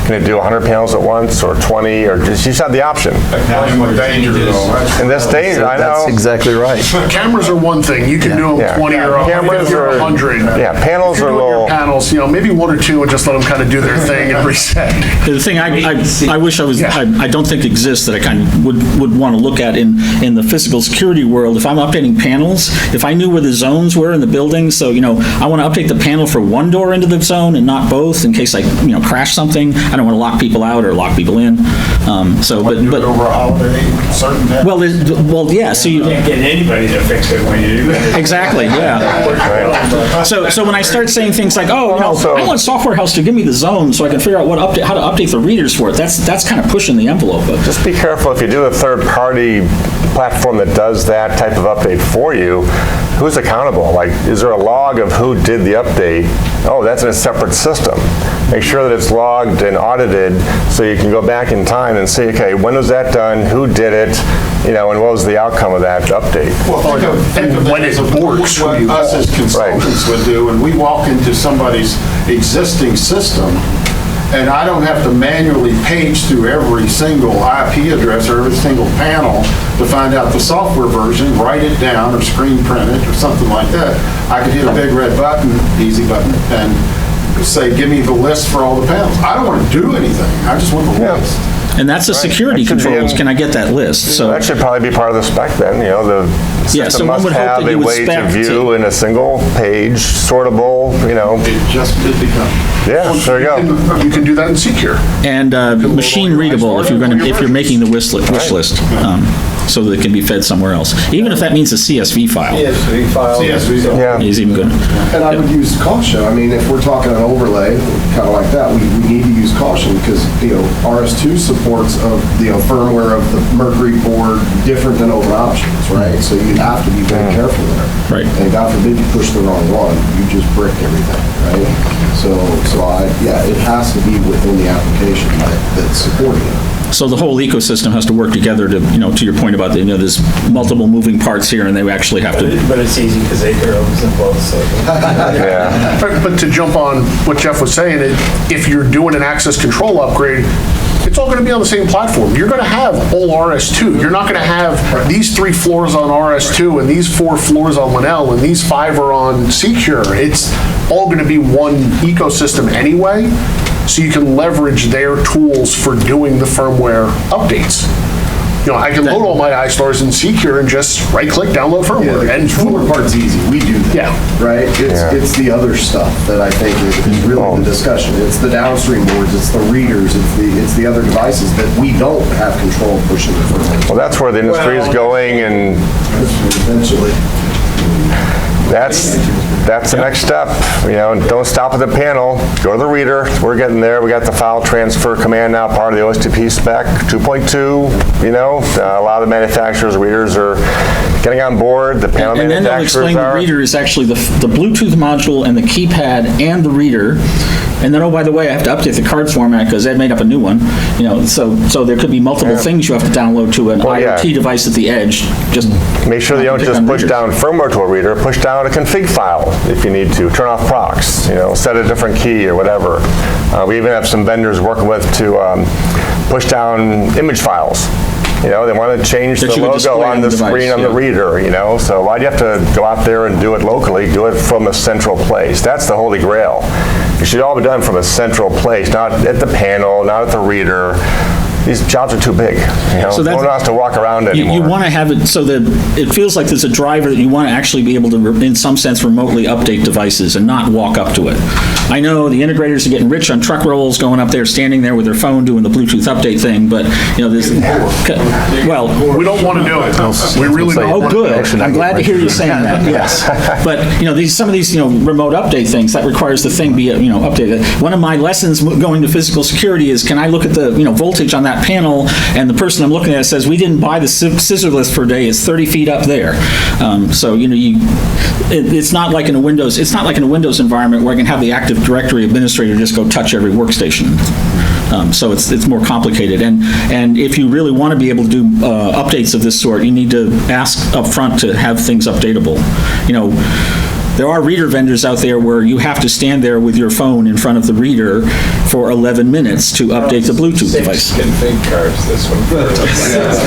S3: Can you do 100 panels at once, or 20, or just have the option? In this day, I know.
S4: That's exactly right.
S2: Cameras are one thing. You can do them 20 or 100.
S3: Yeah, panels are little.
S2: Panels, maybe one or two, and just let them kind of do their thing and reset.
S1: The thing I wish I don't think exists that I kind of would want to look at in the physical security world. If I'm updating panels, if I knew where the zones were in the building, so I want to update the panel for one door into the zone and not both, in case I crash something. I don't want to lock people out or lock people in.
S7: But over a holiday, certain time.
S1: Well, yeah. So you
S10: can't get anybody to fix it when you do that.
S1: Exactly, yeah. So when I start saying things like, I want Software House to give me the zone so I can figure out how to update the readers for it, that's kind of pushing the envelope.
S3: Just be careful if you do a third-party platform that does that type of update for you, who's accountable? Like, is there a log of who did the update? Oh, that's in a separate system. Make sure that it's logged and audited so you can go back in time and say, okay, when was that done? Who did it? You know, and what was the outcome of that update?
S7: Well, think of
S2: when
S7: it
S2: it
S7: as
S2: works,
S7: what us as consultants would do, and we walk into somebody's existing system, and I don't have to manually page through every single IP address or every single panel to find out the software version, write it down or screen print it or something like that. I could hit a big red button, easy button, and say, give me the list for all the panels. I don't want to do anything. I just want the list.
S1: And that's the security
S3: That should be
S1: controls.
S3: in-
S1: Can I get that list? So
S3: That should probably be part of the spec then, you know, the
S1: Yeah, so
S3: system
S1: one
S3: must
S1: would hope
S3: have
S1: that
S3: a
S1: you would
S3: way to
S1: spec
S3: view
S1: to-
S3: in a single page, sortable, you know.
S7: It just did become.
S3: Yeah, there you go.
S2: You can do that in Secure.
S1: and machine readable if you're making the wish list, so that it can be fed somewhere else. Even if that means a CSV file
S10: CSV file.
S3: Yeah.
S1: is even good.
S5: And I would use caution. I mean, if we're talking an overlay, kind of like that, we need to use caution because, you know, RS2 supports of, you know, firmware of the Mercury board different than open options, right? So you have to be very careful there.
S1: Right.
S5: And God forbid you push the wrong one, you just brick everything, right? So it has to be within the application that's supporting it.
S1: So the whole ecosystem has to work together to, to your point about there's multiple moving parts here and they actually have to.
S10: But it's easy because they hear them both, so.
S3: Yeah.
S2: But to jump on what Jeff was saying, if you're doing an access control upgrade, it's all going to be on the same platform. You're going to have all RS2. You're not going to have these 3 floors on RS2 and these 4 floors on Linnell and these 5 are on Secure. It's all going to be one ecosystem anyway, so you can leverage their tools for doing the firmware updates. I can load all my iStars in Secure and just right-click, download firmware.
S5: The
S2: And
S5: controller part's easy, we do that.
S2: Yeah.
S5: Right? It's the other stuff that I think is really the discussion. It's the downstream boards, it's the readers, it's the other devices that we don't have control pushing the firmware.
S3: Well, that's where the industry is going, and
S5: Eventually.
S3: that's the next step. Don't stop at the panel. Go to the reader. We're getting there. We got the file transfer command now, part of the OSTP spec 2.2. A lot of the manufacturers' readers are getting on board. The panel
S1: And then they'll
S3: manufacturers
S1: explain the
S3: are.
S1: reader is actually the Bluetooth module and the keypad and the reader. And then, oh, by the way, I have to update the card format because Ed made up a new one. So there could be multiple things you have to download to an IoT device at the edge. Just
S3: Make sure you don't just push down firmware to a reader. Push down a config file if you need to. Turn off procs. Set a different key or whatever. We even have some vendors working with to push down image files. They want to change the
S1: That you would
S3: logo
S1: display
S3: on
S1: on
S3: the
S1: the device,
S3: screen on the
S1: yeah.
S3: reader, so why do you have to go out there and do it locally? Do it from a central place. That's the holy grail. It should all be done from a central place, not at the panel, not at the reader. These jobs are too big.
S1: So
S3: no one has to walk around anymore.
S1: You want to have it so that it feels like there's a driver that you want to actually be able to, in some sense, remotely update devices and not walk up to it. I know the integrators are getting rich on truck rolls, going up there, standing there with their phone doing the Bluetooth update thing, but, there's, well.
S2: we don't want to do it. We really don't
S1: Oh,
S2: want to do it.
S1: good. I'm glad to hear you saying that, yes. But, some of these, remote update things, that requires the thing be, updated. One of my lessons going to physical security is, can I look at the, voltage on that panel, and the person I'm looking at says, we didn't buy the scissor lift per day, it's 30 feet up there. It's not like in a Windows environment where I can have the Active Directory administrator just go touch every workstation. So it's more complicated. And if you really want to be able to do updates of this sort, you need to ask up front to have things updatable. There are reader vendors out there where you have to stand there with your phone in front of the reader for 11 minutes to update the Bluetooth device.
S10: 6 config cards, this one.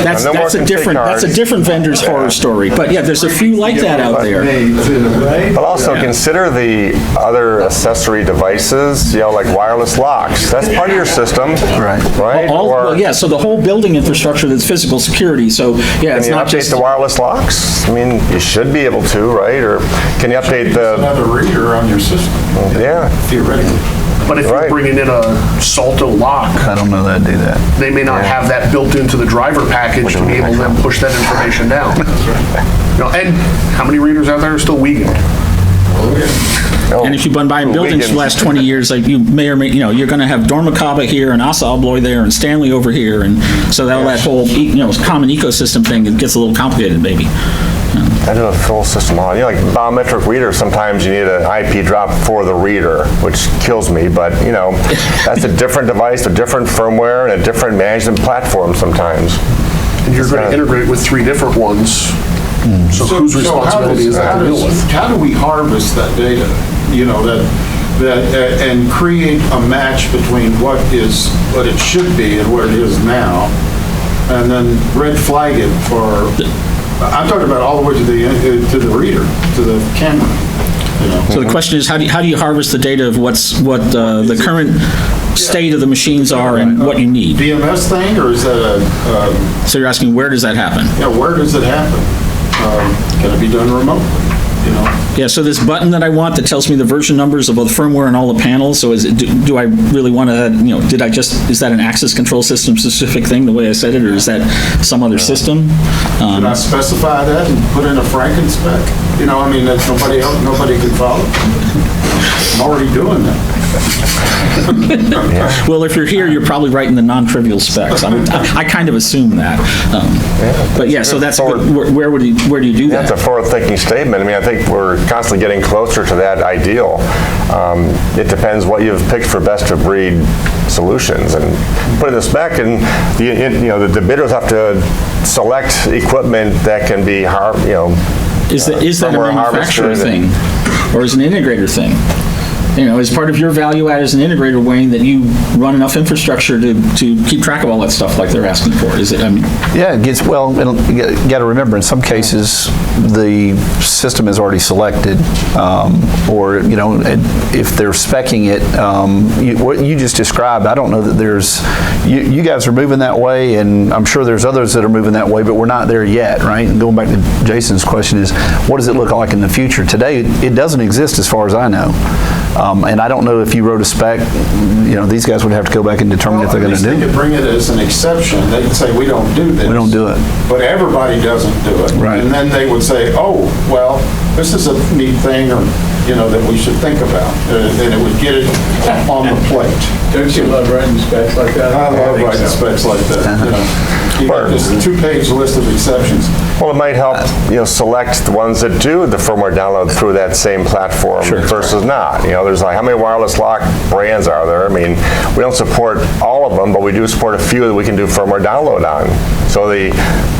S1: That's
S3: No more
S1: a
S3: config cards.
S1: different vendor's horror story. But yeah, there's a few like that out there.
S3: But also consider the other accessory devices, like wireless locks. That's part of your system. Right.
S1: So the whole building infrastructure that's physical security. So yeah, it's
S3: Can you
S1: not
S3: update
S1: just
S3: the wireless locks? I mean, you should be able to, right? Or can you update the...
S7: Another reader on your system.
S3: Yeah.
S7: Theoretically.
S2: But if you're bringing in a Salto lock,
S4: I don't know that I do that.
S2: they may not have that built into the driver package to be able to then push that information down. And how many readers out there are still weakened?
S1: And if you've been buying buildings for the last 20 years, like you may or may, you're going to have Dormicaba here and Assa Abloy there and Stanley over here. And so that whole, common ecosystem thing, it gets a little complicated, maybe.
S3: I do a full system on. Like biometric readers, sometimes you need an IP drop for the reader, which kills me, but that's a different device, a different firmware, and a different management platform sometimes.
S2: And you're going to integrate with 3 different ones. So whose responsibility is that to deal with?
S7: How do we harvest that data, and create a match between what it should be and what it is now, and then red flag it for, I'm talking about all the way to the reader, to the camera.
S1: So the question is, how do you harvest the data of what the current state of the machines are and what you need?
S7: DMS thing, or is that
S1: So you're asking, where does that happen?
S7: Yeah, where does it happen? Can it be done remotely?
S1: Yeah, so this button that I want that tells me the version numbers of both firmware and all the panels, so do I really want to, is that an access control system specific thing, the way I said it, or is that some other system?
S7: Should I specify that and put in a Franken-spec? That nobody can follow? I'm already doing that.
S1: Well, if you're here, you're probably writing the non-trivial specs. I kind of assume that. But yeah, so that's where do you do that?
S3: That's a forward-thinking statement. I think we're constantly getting closer to that ideal. It depends what you've picked for best-of-breed solutions, and put in the spec, and the bidders have to select equipment that can be
S1: Is that a manufacturer thing, or is it an integrator thing? Is part of your value add as an integrator, Wayne, that you run enough infrastructure to keep track of all that stuff like they're asking for? Is it?
S4: Yeah, it gets, well, you got to remember, in some cases, the system is already selected, or, if they're speccing it, what you just described, I don't know that there's, you guys are moving that way, and I'm sure there's others that are moving that way, but we're not there yet, right? And going back to Jason's question is, what does it look like in the future? Today, it doesn't exist as far as I know. And I don't know if you wrote a spec, these guys would have to go back and determine if they're going to do it.
S7: They could bring it as an exception. They could say, we don't do this.
S4: We don't do it.
S7: But everybody doesn't do it.
S4: Right.
S7: And then they would say, oh, well, this is a neat thing, or, that we should think about. And it would get it on the plate.
S10: Don't you love writing specs like that?
S7: I love writing specs like that. You got just a 2-page list of exceptions.
S3: Well, it might help, select the ones that do the firmware download through that same platform versus not. There's like, how many wireless lock brands are there? We don't support all of them, but we do support a few that we can do firmware download on. So the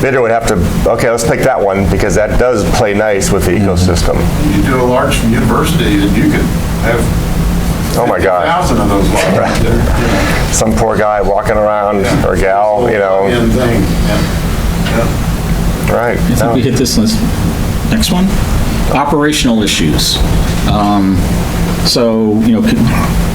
S3: bidder would have to, okay, let's pick that one because that does play nice with the ecosystem.
S7: You do a large university, and you could have
S3: oh my God,
S7: 1,000 of those locks right there.
S3: Some poor guy walking around, or gal,
S7: Thing.
S3: Right.
S1: I think we hit this next one. Operational issues.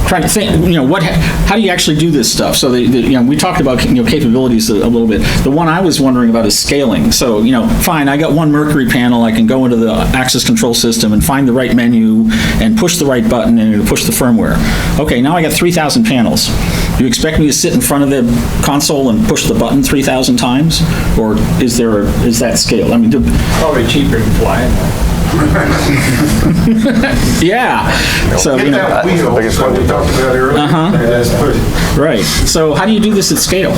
S1: Trying to think, how do you actually do this stuff? So we talked about capabilities a little bit. The one I was wondering about is scaling. So fine, I got one Mercury panel. I can go into the access control system and find the right menu and push the right button and it'll push the firmware. Okay, now I got 3,000 panels. Do you expect me to sit in front of the console and push the button 3,000 times, or is that scale?
S10: Probably cheaper than flying.
S1: Yeah. So
S7: Get that wheel that we talked about earlier.
S1: Right. So how do you do this at scale?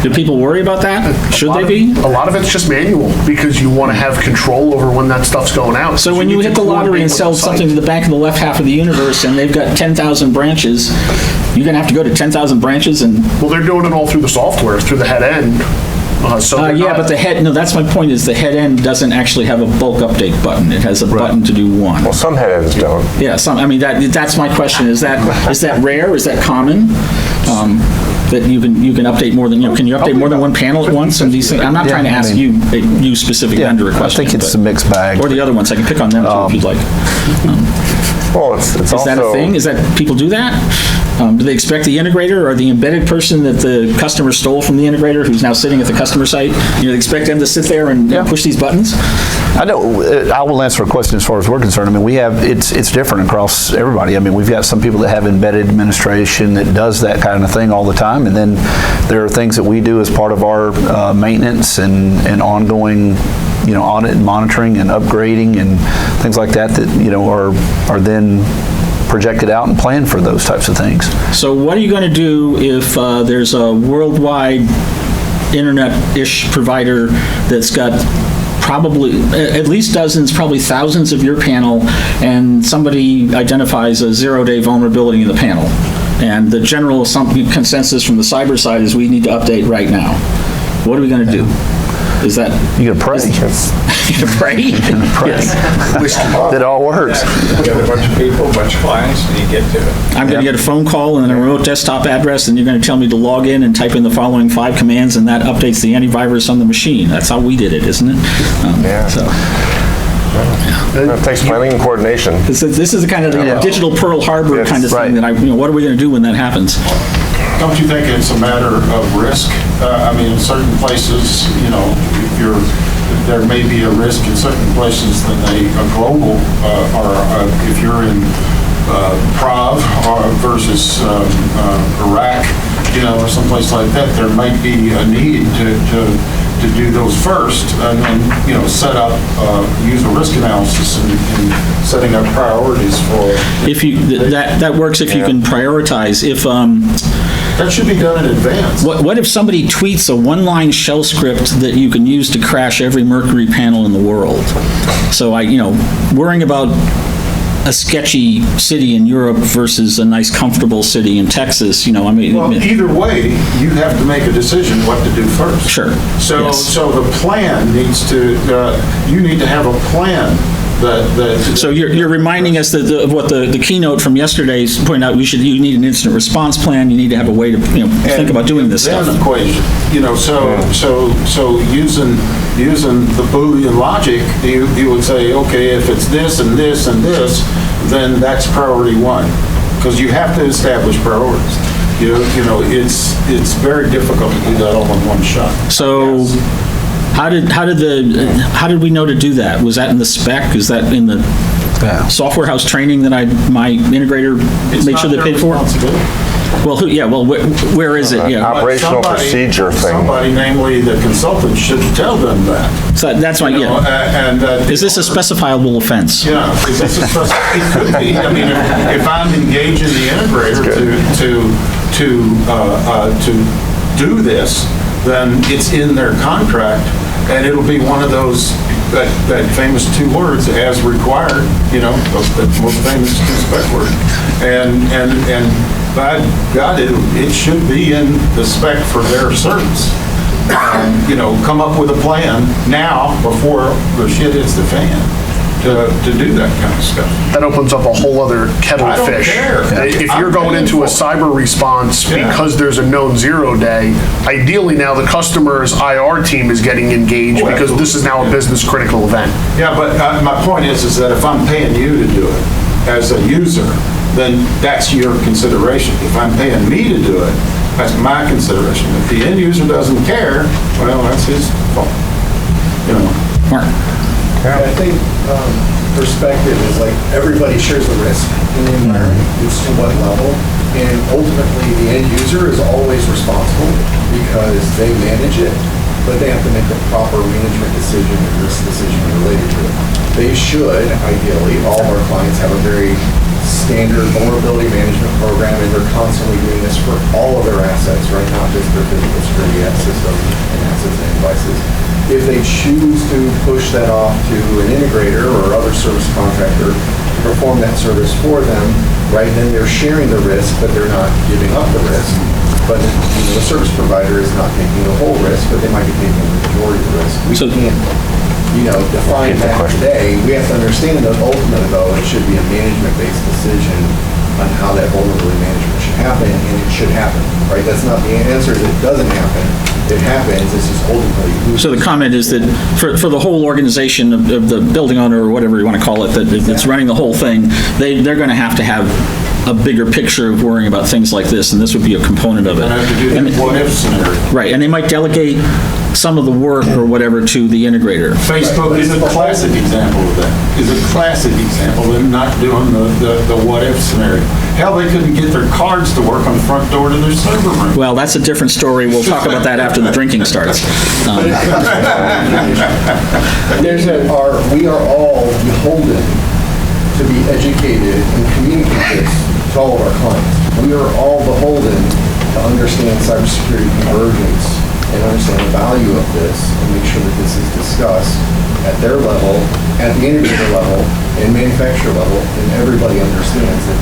S1: Do people worry about that? Should they be?
S2: A lot of it's just manual because you want to have control over when that stuff's going out.
S1: So when you hit the lottery and sell something to the bank in the left half of the universe and they've got 10,000 branches, you're going to have to go to 10,000 branches and...
S2: Well, they're doing it all through the software, through the head end.
S1: But the head, that's my point, is the head end doesn't actually have a bulk update button. It has a button to do one.
S3: Well, some head ends don't.
S1: Yeah, that's my question. Is that rare? Is that common? That you can update more than, can you update more than one panel at once and these things? I'm not trying to ask you specific vendor a question.
S4: I think it's a mixed bag.
S1: Or the other ones. I can pick on them too if you'd like.
S3: Well, it's
S1: is
S3: also...
S1: that a thing? Is that people do that? Do they expect the integrator or the embedded person that the customer stole from the integrator who's now sitting at the customer site, they expect them to sit there and push these buttons?
S4: I know. I will answer a question as far as we're concerned. We have, it's different across everybody. We've got some people that have embedded administration that does that kind of thing all the time, and then there are things that we do as part of our maintenance and ongoing audit and monitoring and upgrading and things like that are then projected out and planned for those types of things.
S1: So what are you going to do if there's a worldwide internet-ish provider that's got probably at least dozens, probably thousands of your panel, and somebody identifies a zero-day vulnerability in the panel? And the general consensus from the cyber side is we need to update right now. What are we going to do? Is that...
S4: You gotta pray.
S1: You gonna pray?
S4: That all works.
S10: You got a bunch of people, a bunch of clients, and you get to it.
S1: I'm going to get a phone call and a remote desktop address, and you're going to tell me to log in and type in the following 5 commands, and that updates the antivirus on the machine. That's how we did it, isn't it?
S3: It takes planning and coordination.
S1: This is the kind of digital Pearl Harbor kind of thing that what are we going to do when that happens?
S7: Don't you think it's a matter of risk? In certain places, there may be a risk in certain places than a global, or if you're in Prague versus Iraq, or someplace like that, there might be a need to do those first, and then, set up, use a risk analysis in setting up priorities for...
S1: If you, that works if you can prioritize. If,
S7: that should be done in advance.
S1: What if somebody tweets a one-line shell script that you can use to crash every Mercury panel in the world? So worrying about a sketchy city in Europe versus a nice, comfortable city in Texas,
S7: Well, either way, you have to make a decision what to do first.
S1: Sure.
S7: So,
S1: Yes.
S7: so the plan needs to, you need to have a plan that...
S1: So you're reminding us that of what the keynote from yesterday pointed out. You need an incident response plan. You need to have a way to think about doing this stuff.
S7: Then equation, so using the Boolean logic, you would say, okay, if it's this and this and this, then that's priority 1, because you have to establish priorities. It's very difficult to do that all in one shot.
S1: So.
S7: Yes.
S1: How did we know to do that? Was that in the spec? Is that in the software house training that my integrator made sure they paid for? Well, where is it? Yeah.
S3: Operational procedure thing.
S7: Somebody, namely the consultant, should tell them that.
S1: So that's my, is this a specifiable offense?
S7: Yeah, is this a it could be. If I'm engaging the integrator to do this, then it's in their contract, and it'll be one of those, that famous 2 words, as required, that most famous 2 spec word. And by God, it should be in the spec for their service. Come up with a plan now before the shit hits the fan. To do that kind of stuff.
S2: That opens up a whole other kettle of fish.
S7: I don't care.
S2: If you're going into a cyber response because there's a known 0-day, ideally now the customer's IR team is getting engaged because this is now a business critical event.
S7: Yeah, but my point is that if I'm paying you to do it as a user, then that's your consideration. If I'm paying me to do it, that's my consideration. If the end user doesn't care, well, that's his fault.
S1: Mark.
S5: I think perspective is like everybody shares the risk in the environment. It's to what level. And ultimately, the end user is always responsible because they manage it, but they have to make a proper management decision and risk decision related to it. They should, ideally, all of our clients have a very standard vulnerability management program, and they're constantly doing this for all of their assets, right? Not just their physical security systems and assets and devices. If they choose to push that off to an integrator or other service contractor to perform that service for them, right, then they're sharing the risk, but they're not giving up the risk. But the service provider is not taking the whole risk, but they might be taking the majority of the risk. We can't, define that today. We have to understand that ultimately, though, it should be a management-based decision on how that vulnerability management should happen, and it should happen, right? That's not the answer is it doesn't happen. It happens, it's just ultimately...
S1: So the comment is that for the whole organization of the building owner, or whatever you want to call it, that's running the whole thing, they're going to have a bigger picture of worrying about things like this, and this would be a component of it.
S7: And have to do
S1: And-
S7: the what-if scenario.
S1: Right, and they might delegate some of the work or whatever to the integrator.
S7: Facebook is a classic example of that, is a classic example of not doing the what-if scenario. Hell, they couldn't get their cards to work on the front door to their server room.
S1: Well, that's a different story. We'll talk about that after the drinking starts.
S5: We are all beholden to be educated and communicate this to all of our clients. We are all beholden to understand cybersecurity convergence and understand the value of this and make sure that this is discussed at their level, at the integrator level, and manufacturer level, and everybody understands that,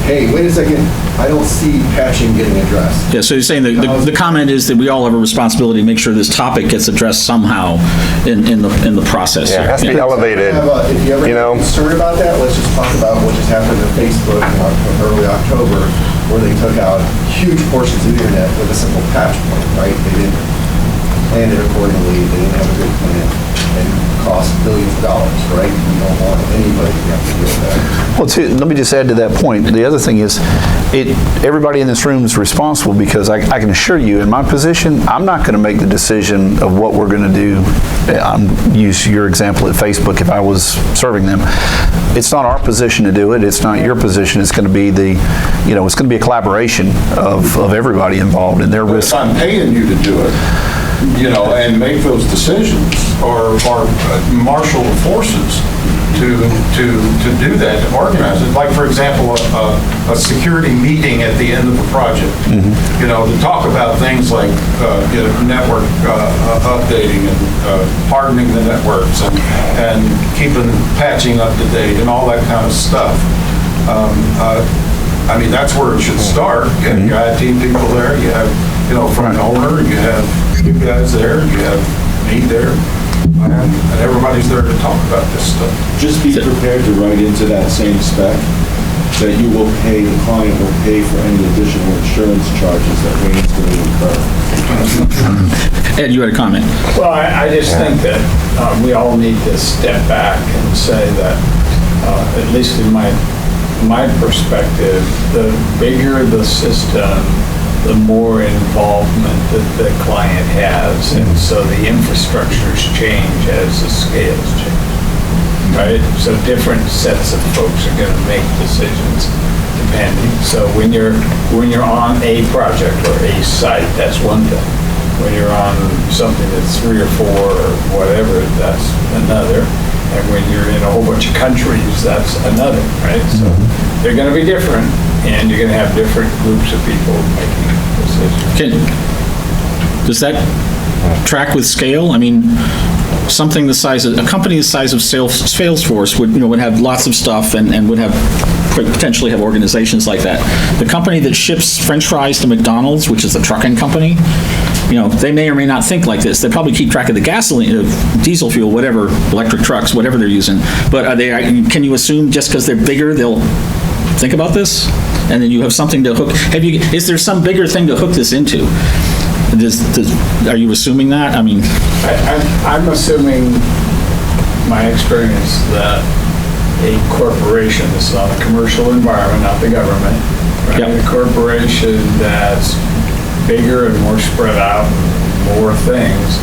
S5: hey, wait a second, I don't see patching getting addressed.
S1: Yeah, so you're saying the comment is that we all have a responsibility to make sure this topic gets addressed somehow in the process.
S3: Yeah, it has to be elevated,
S5: If you ever
S3: you know?
S5: get concerned about that, let's just talk about what just happened to Facebook in early October, where they took out huge portions of the internet with a simple patch point, right? They didn't plan it accordingly, they didn't have a good plan, and cost billions of dollars, right? You don't want anybody to have to deal with that.
S4: Well, let me just add to that point. The other thing is, everybody in this room is responsible, because I can assure you, in my position, I'm not going to make the decision of what we're going to do. Use your example at Facebook if I was serving them. It's not our position to do it. It's not your position. It's going to be it's going to be a collaboration of everybody involved, and their
S7: But
S4: risk.
S7: if I'm paying you to do it, and make those decisions, or marshal the forces to do that, to organize it. Like, for example, a security meeting at the end of a project, to talk about things like network updating and hardening the networks and keeping patching up to date and all that kind of stuff. I mean, that's where it should start. You have your IT people there, you have, from the owner, you have you guys there, you have me there, and everybody's there to talk about this stuff.
S6: Just be prepared to write into that same spec that you will pay, the client will pay for any additional insurance charges that Wayne's going to incur.
S1: Ed, you had a comment.
S10: Well, I just think that we all need to step back and say that, at least in my perspective, the bigger the system, the more involvement that the client has, and so the infrastructures change as the scales change, right? So different sets of folks are going to make decisions depending. So when you're on a project or a site, that's one thing. When you're on something that's 3 or 4 or whatever, that's another. And when you're in a whole bunch of countries, that's another, right? So they're going to be different, and you're going to have different groups of people making decisions.
S1: Does that track with scale? I mean, something the size of, a company the size of Salesforce would have lots of stuff and would have, potentially have organizations like that. The company that ships French fries to McDonald's, which is the trucking company, they may or may not think like this. They probably keep track of the gasoline, diesel fuel, whatever, electric trucks, whatever they're using. But can you assume just because they're bigger, they'll think about this? And then you have something to hook. Is there some bigger thing to hook this into? Are you assuming that? I mean,
S10: I'm assuming my experience that a corporation, this is on a commercial environment, not the government, right?
S1: Yep.
S10: A corporation that's bigger and more spread out, and more things,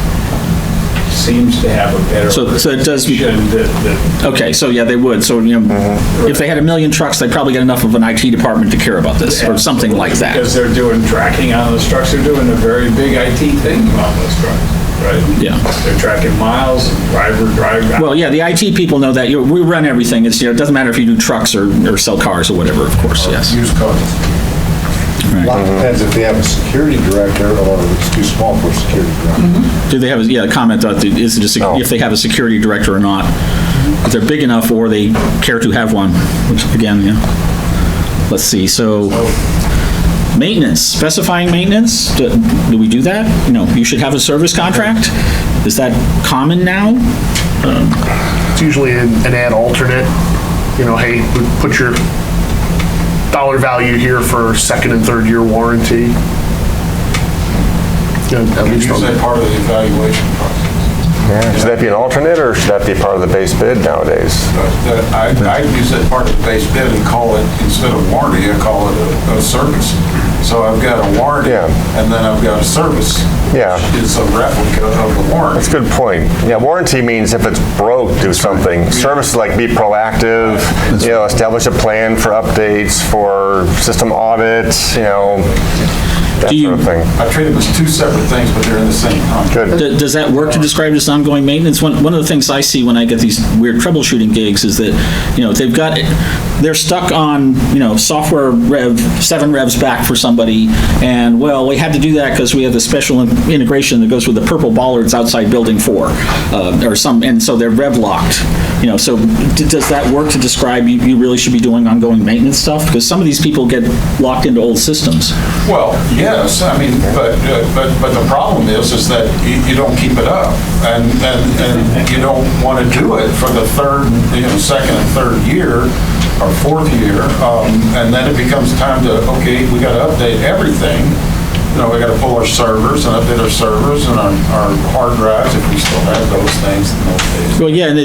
S10: seems to have a better
S1: So it does.
S10: reputation that
S1: Okay, so yeah, they would. So, if they had 1 million trucks, they'd probably get enough of an IT department to care about this, or something like that.
S10: because they're doing tracking on those trucks, they're doing a very big IT thing on those trucks, right?
S1: Yeah.
S10: They're tracking miles, and drive.
S1: Well, yeah, the IT people know that. We run everything. It doesn't matter if you do trucks or sell cars or whatever, of course, yes.
S7: Used cars.
S11: A lot depends if they have a security director or it's too small for a security director.
S1: Do they have, a comment on if they have a security director or not? If they're big enough or they care to have one, which again, let's see, so maintenance, specifying maintenance, do we do that? You should have a service contract? Is that common now?
S2: It's usually an ad alternate, hey, put your dollar value here for 2nd and 3rd year warranty. At least
S7: Use that part of the evaluation process.
S3: Should that be an alternate, or should that be part of the base bid nowadays?
S7: I use that part of the base bid and call it, instead of warranty, I call it a service. So I've got a warranty, and then I've got a service, which is a replica of the warranty.
S3: That's a good point. Yeah, warranty means if it's broke, do something. Service is like be proactive, establish a plan for updates, for system audits, that sort of thing.
S7: I treat them as two separate things, but they're in the same contract.
S3: Good.
S1: Does that work to describe this ongoing maintenance? One of the things I see when I get these weird troubleshooting gigs is that, they're stuck on, software 7 revs back for somebody, and, well, we had to do that because we have the special integration that goes with the purple bollards outside building 4, and so they're rev locked. So does that work to describe you really should be doing ongoing maintenance stuff? Because some of these people get locked into old systems.
S7: Well, yes, I mean, but the problem is that you don't keep it up, and you don't want to do it for the second and third year or fourth year, and then it becomes time to, okay, we got to update everything. We got to pull our servers and update our servers and our hard drives if we still have those things in those days.
S1: Well, yeah, and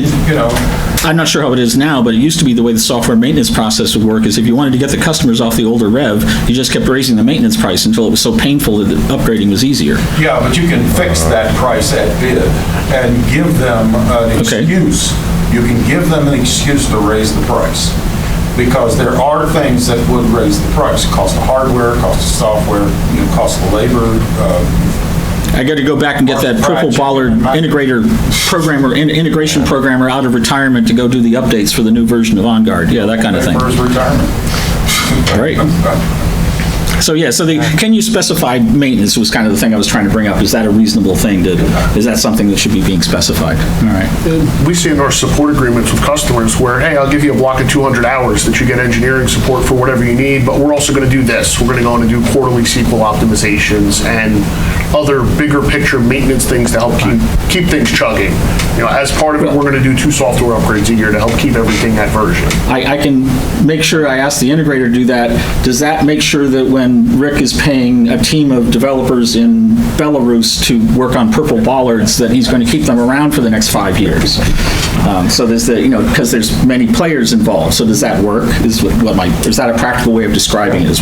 S1: I'm not sure how it is now, but it used to be the way the software maintenance process would work is if you wanted to get the customers off the older rev, you just kept raising the maintenance price until it was so painful that upgrading was easier.
S7: Yeah, but you can fix that price at bid and give them an excuse. You can give them an excuse to raise the price. Because there are things that would raise the price. Cost of hardware, cost of software, cost of labor.
S1: I got to go back and get that purple bollard integration programmer out of retirement to go do the updates for the new version of OnGuard. Yeah, that kind of thing.
S7: First retirement.
S1: All right. So can you specify maintenance was kind of the thing I was trying to bring up. Is that a reasonable thing? Is that something that should be being specified? All right.
S2: We see in our support agreements with customers where, hey, I'll give you a block of 200 hours that you get engineering support for whatever you need, but we're also going to do this. We're going to go on and do quarterly SQL optimizations and other bigger picture maintenance things to help keep things chugging. As part of it, we're going to do 2 software upgrades a year to help keep everything at version.
S1: I can make sure I ask the integrator to do that. Does that make sure that when Rick is paying a team of developers in Belarus to work on purple bollards, that he's going to keep them around for the next 5 years? So there's because there's many players involved. So does that work? Is that a practical way of describing it?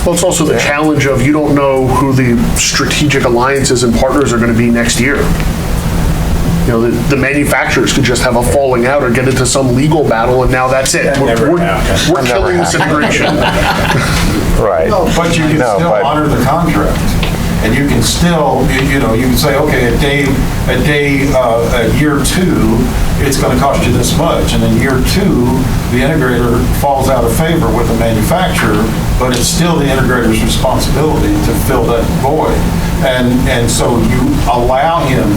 S2: Well, it's also the challenge of you don't know who the strategic alliances and partners are going to be next year. The manufacturers could just have a falling out or get into some legal battle, and now that's it. We're killing this integration.
S3: Right.
S7: But you can still honor the contract. And you can still, you can say, okay, at year 2, it's going to cost you this much. And in year 2, the integrator falls out of favor with the manufacturer, but it's still the integrator's responsibility to fill that void. And so you allow him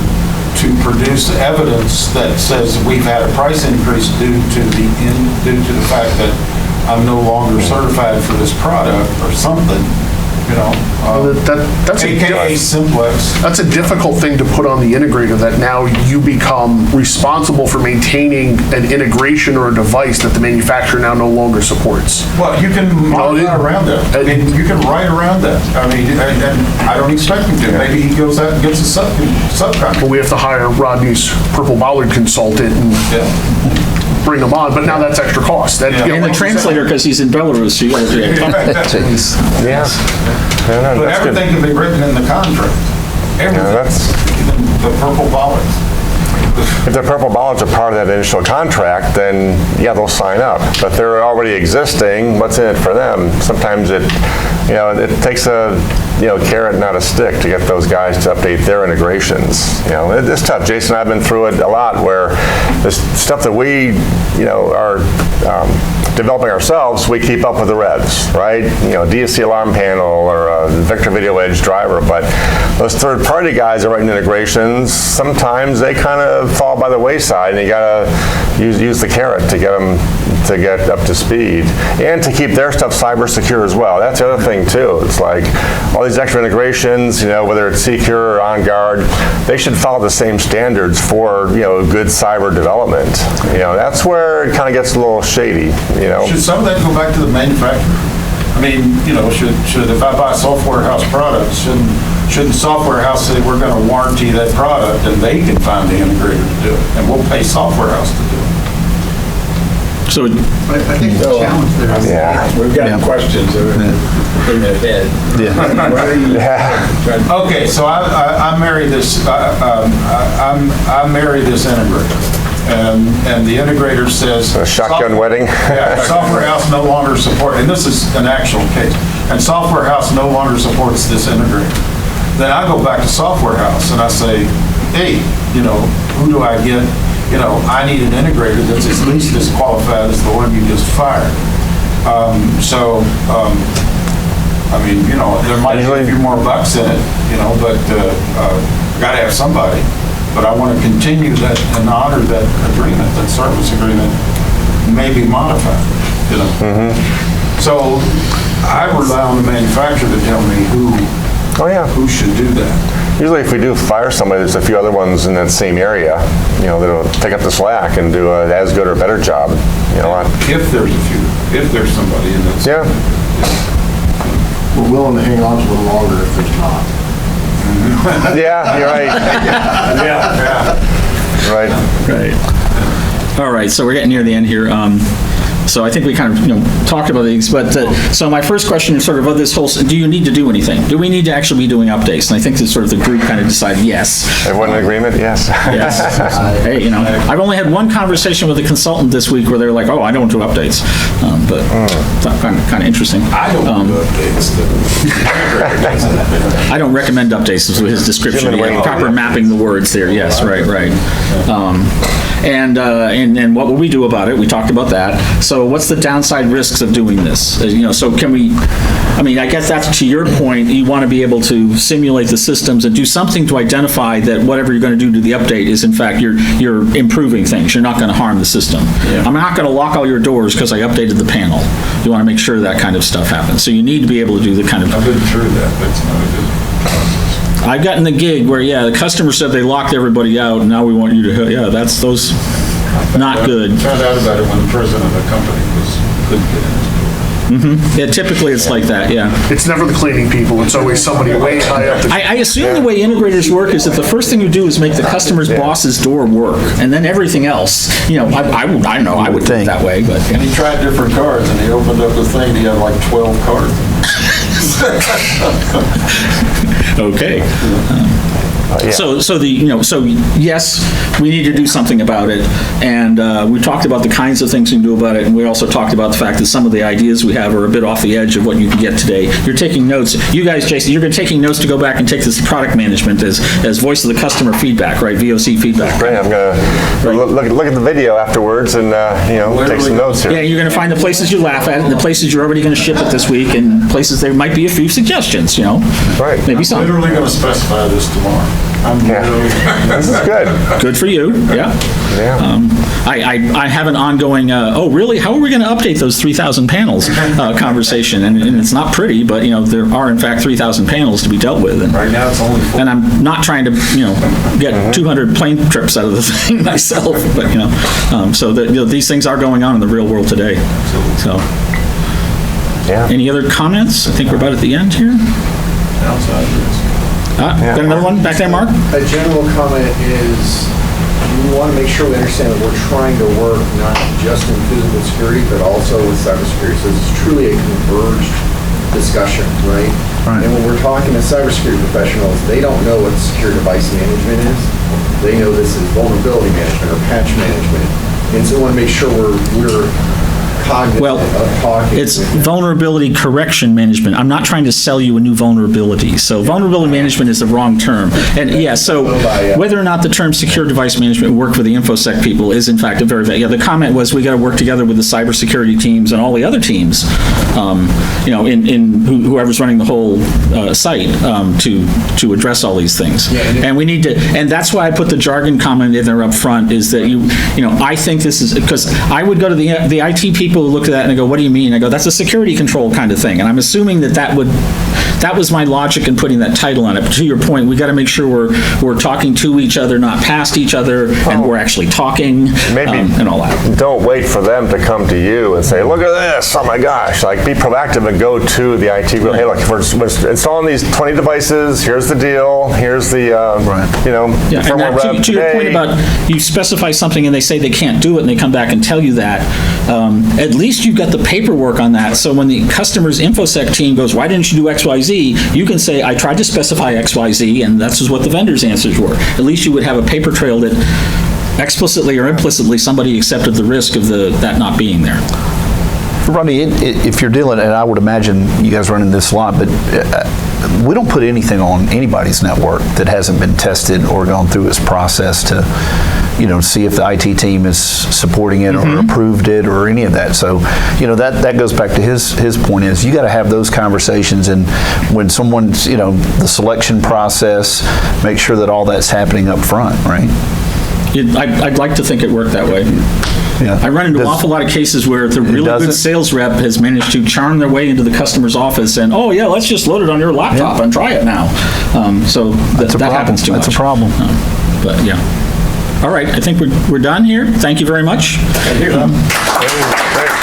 S7: to produce evidence that says we've had a price increase due to the fact that I'm no longer certified for this product or something.
S2: That's
S7: AKA simplex.
S2: That's a difficult thing to put on the integrator, that now you become responsible for maintaining an integration or a device that the manufacturer now no longer supports.
S7: Well, you can modify around that. I mean, you can write around that. I mean, and I don't expect him to. Maybe he goes out and gets a subcontract.
S2: But we have to hire Rodney's purple bollard consultant and bring them on, but now that's extra cost.
S1: And the translator, because he's in Belarus, so you got to do it.
S3: Yeah.
S7: But everything can be written in the contract. Everything. The purple bollards.
S3: If the purple bollards are part of that initial contract, then yeah, they'll sign up. But they're already existing, what's in it for them? Sometimes it takes a carrot, not a stick, to get those guys to update their integrations. It's tough. Jason and I have been through it a lot, where the stuff that we are developing ourselves, we keep up with the revs, right? DSC alarm panel or a vector video edge driver, but those third-party guys are writing integrations. Sometimes they kind of fall by the wayside, and you gotta use the carrot to get them to get up to speed and to keep their stuff cyber secure as well. That's the other thing too. It's like all these extra integrations, whether it's Secure or OnGuard, they should follow the same standards for good cyber development. That's where it kind of gets a little shady.
S7: Should some of that go back to the manufacturer? I mean, should if I buy software house products, shouldn't software house say we're going to warranty that product and they can find the integrator to do it, and we'll pay software house to do it?
S1: So,
S8: I think the challenge there is.
S3: Yeah.
S10: We've got questions in their head.
S7: Okay, so I marry this, I marry this integrator, and the integrator says.
S3: A shotgun wedding?
S7: Yeah, software house no longer support, and this is an actual case, and software house no longer supports this integrator. Then I go back to software house and I say, hey, who do I get? I need an integrator that's at least as qualified as the one you just fired. There might be a few more bucks in it, but got to have somebody. But I want to continue that and honor that agreement, that service agreement may be modified, So I rely on the manufacturer to tell me who should do that.
S3: Usually if we do fire somebody, there's a few other ones in that same area, that'll take up the slack and do an as good or better job.
S7: If there's a few, if there's somebody in that.
S3: Yeah.
S11: We're willing to hang on to it longer if there's not.
S3: Yeah, you're right. Right.
S1: right. All right, so we're getting near the end here. So I think we kind of, talked about these, but, so my first question is sort of this whole, do you need to do anything? Do we need to actually be doing updates? And I think that sort of the group kind of decided yes.
S3: Everyone in agreement? Yes.
S1: Yes. Hey, I've only had one conversation with a consultant this week where they're like, oh, I don't do updates. But it's kind of interesting.
S7: I don't do updates.
S1: I don't recommend updates is his description. Proper mapping the words there. Yes, right. And what will we do about it? We talked about that. So what's the downside risks of doing this? So can we, I guess that's to your point, you want to be able to simulate the systems and do something to identify that whatever you're going to do to the update is in fact you're improving things. You're not going to harm the system. Yeah. I'm not going to lock all your doors because I updated the panel. You want to make sure that kind of stuff happens. So you need to be able to do the kind of...
S7: I've been through that. That's not a good process.
S1: I've gotten the gig where, the customer said they locked everybody out, and now we want you to, that's those, not good.
S7: I found out about it when the president of the company couldn't get in his door.
S1: Yeah, typically it's like that, yeah.
S2: It's never the cleaning people, it's always somebody way high up.
S1: I assume the way integrators work is that the first thing you do is make the customer's boss's door work, and then everything else, I don't know, I would think that way, but.
S7: And he tried different cards, and he opened up the thing, and he had like 12 cards.
S1: Okay. So yes, we need to do something about it, and we talked about the kinds of things we can do about it, and we also talked about the fact that some of the ideas we have are a bit off the edge of what you can get today. You're taking notes. You guys, Jason, you're taking notes to go back and take this to product management as voice of the customer feedback, right? VOC feedback.
S3: Right, I'm going to look at the video afterwards and, take some notes here.
S1: Yeah, you're going to find the places you laugh at, and the places you're already going to ship it this week, and places there might be a few suggestions,
S3: Right.
S1: Maybe some.
S7: I'm literally going to specify this tomorrow.
S3: This is good.
S1: Good for you, yeah. I have an ongoing, oh really, how are we going to update those 3,000 panels conversation, and it's not pretty, but there are in fact 3,000 panels to be dealt with. And,
S7: right now it's only 4.
S1: And I'm not trying to, get 200 plane trips out of the thing myself, but so that these things are going on in the real world today. So, any other comments? I think we're about at the end here.
S7: Outside risk.
S1: Got another one back there, Mark?
S5: A general comment is we want to make sure we understand that we're trying to work not just in physical security, but also with cybersecurity. So it's truly a converged discussion, right? And when we're talking to cybersecurity professionals, they don't know what secure device management is. They know this is vulnerability management or patch management. And so we want to make sure we're cognizant of talking.
S1: It's vulnerability correction management. I'm not trying to sell you a new vulnerability. So vulnerability management is the wrong term. And so whether or not the term secure device management work for the InfoSec people is in fact a very, the comment was we got to work together with the cybersecurity teams and all the other teams, in whoever's running the whole site to address all these things. And we need to, and that's why I put the jargon comment in there up front is that I think this is, because I would go to the IT people people look at that and they go, what do you mean? I go, that's a security control kind of thing. And I'm assuming that was my logic in putting that title on it. But to your point, we got to make sure we're talking to each other, not past each other, and we're actually talking, and all that.
S3: Don't wait for them to come to you and say, look at this, oh my gosh. Like, be proactive and go to the IT group. Hey, look, we're installing these 20 devices, here's the deal, here's the,
S1: Yeah, and
S3: firmware
S1: that,
S3: rev
S1: to your point
S3: today.
S1: about you specify something and they say they can't do it and they come back and tell you that, at least you've got the paperwork on that. So when the customer's InfoSec team goes, why didn't you do XYZ? You can say, I tried to specify XYZ, and that's what the vendor's answers were. At least you would have a paper trail that explicitly or implicitly somebody accepted the risk of that not being there.
S4: Rodney, if you're dealing, and I would imagine you guys run into this a lot, but we don't put anything on anybody's network that hasn't been tested or gone through its process to, see if the IT team is supporting it or approved it or any of that. So, that goes back to his point is you got to have those conversations, and when someone's, the selection process, make sure that all that's happening up front, right?
S1: I'd like to think it worked that way.
S4: Yeah.
S1: I run into an awful lot of cases where the really good sales rep has managed to charm their way into the customer's office and, oh yeah, let's just load it on your laptop and try it now. So that happens too much.
S4: That's a problem.
S1: But yeah. All right, I think we're done here. Thank you very much.
S10: Thank you.
S3: Great.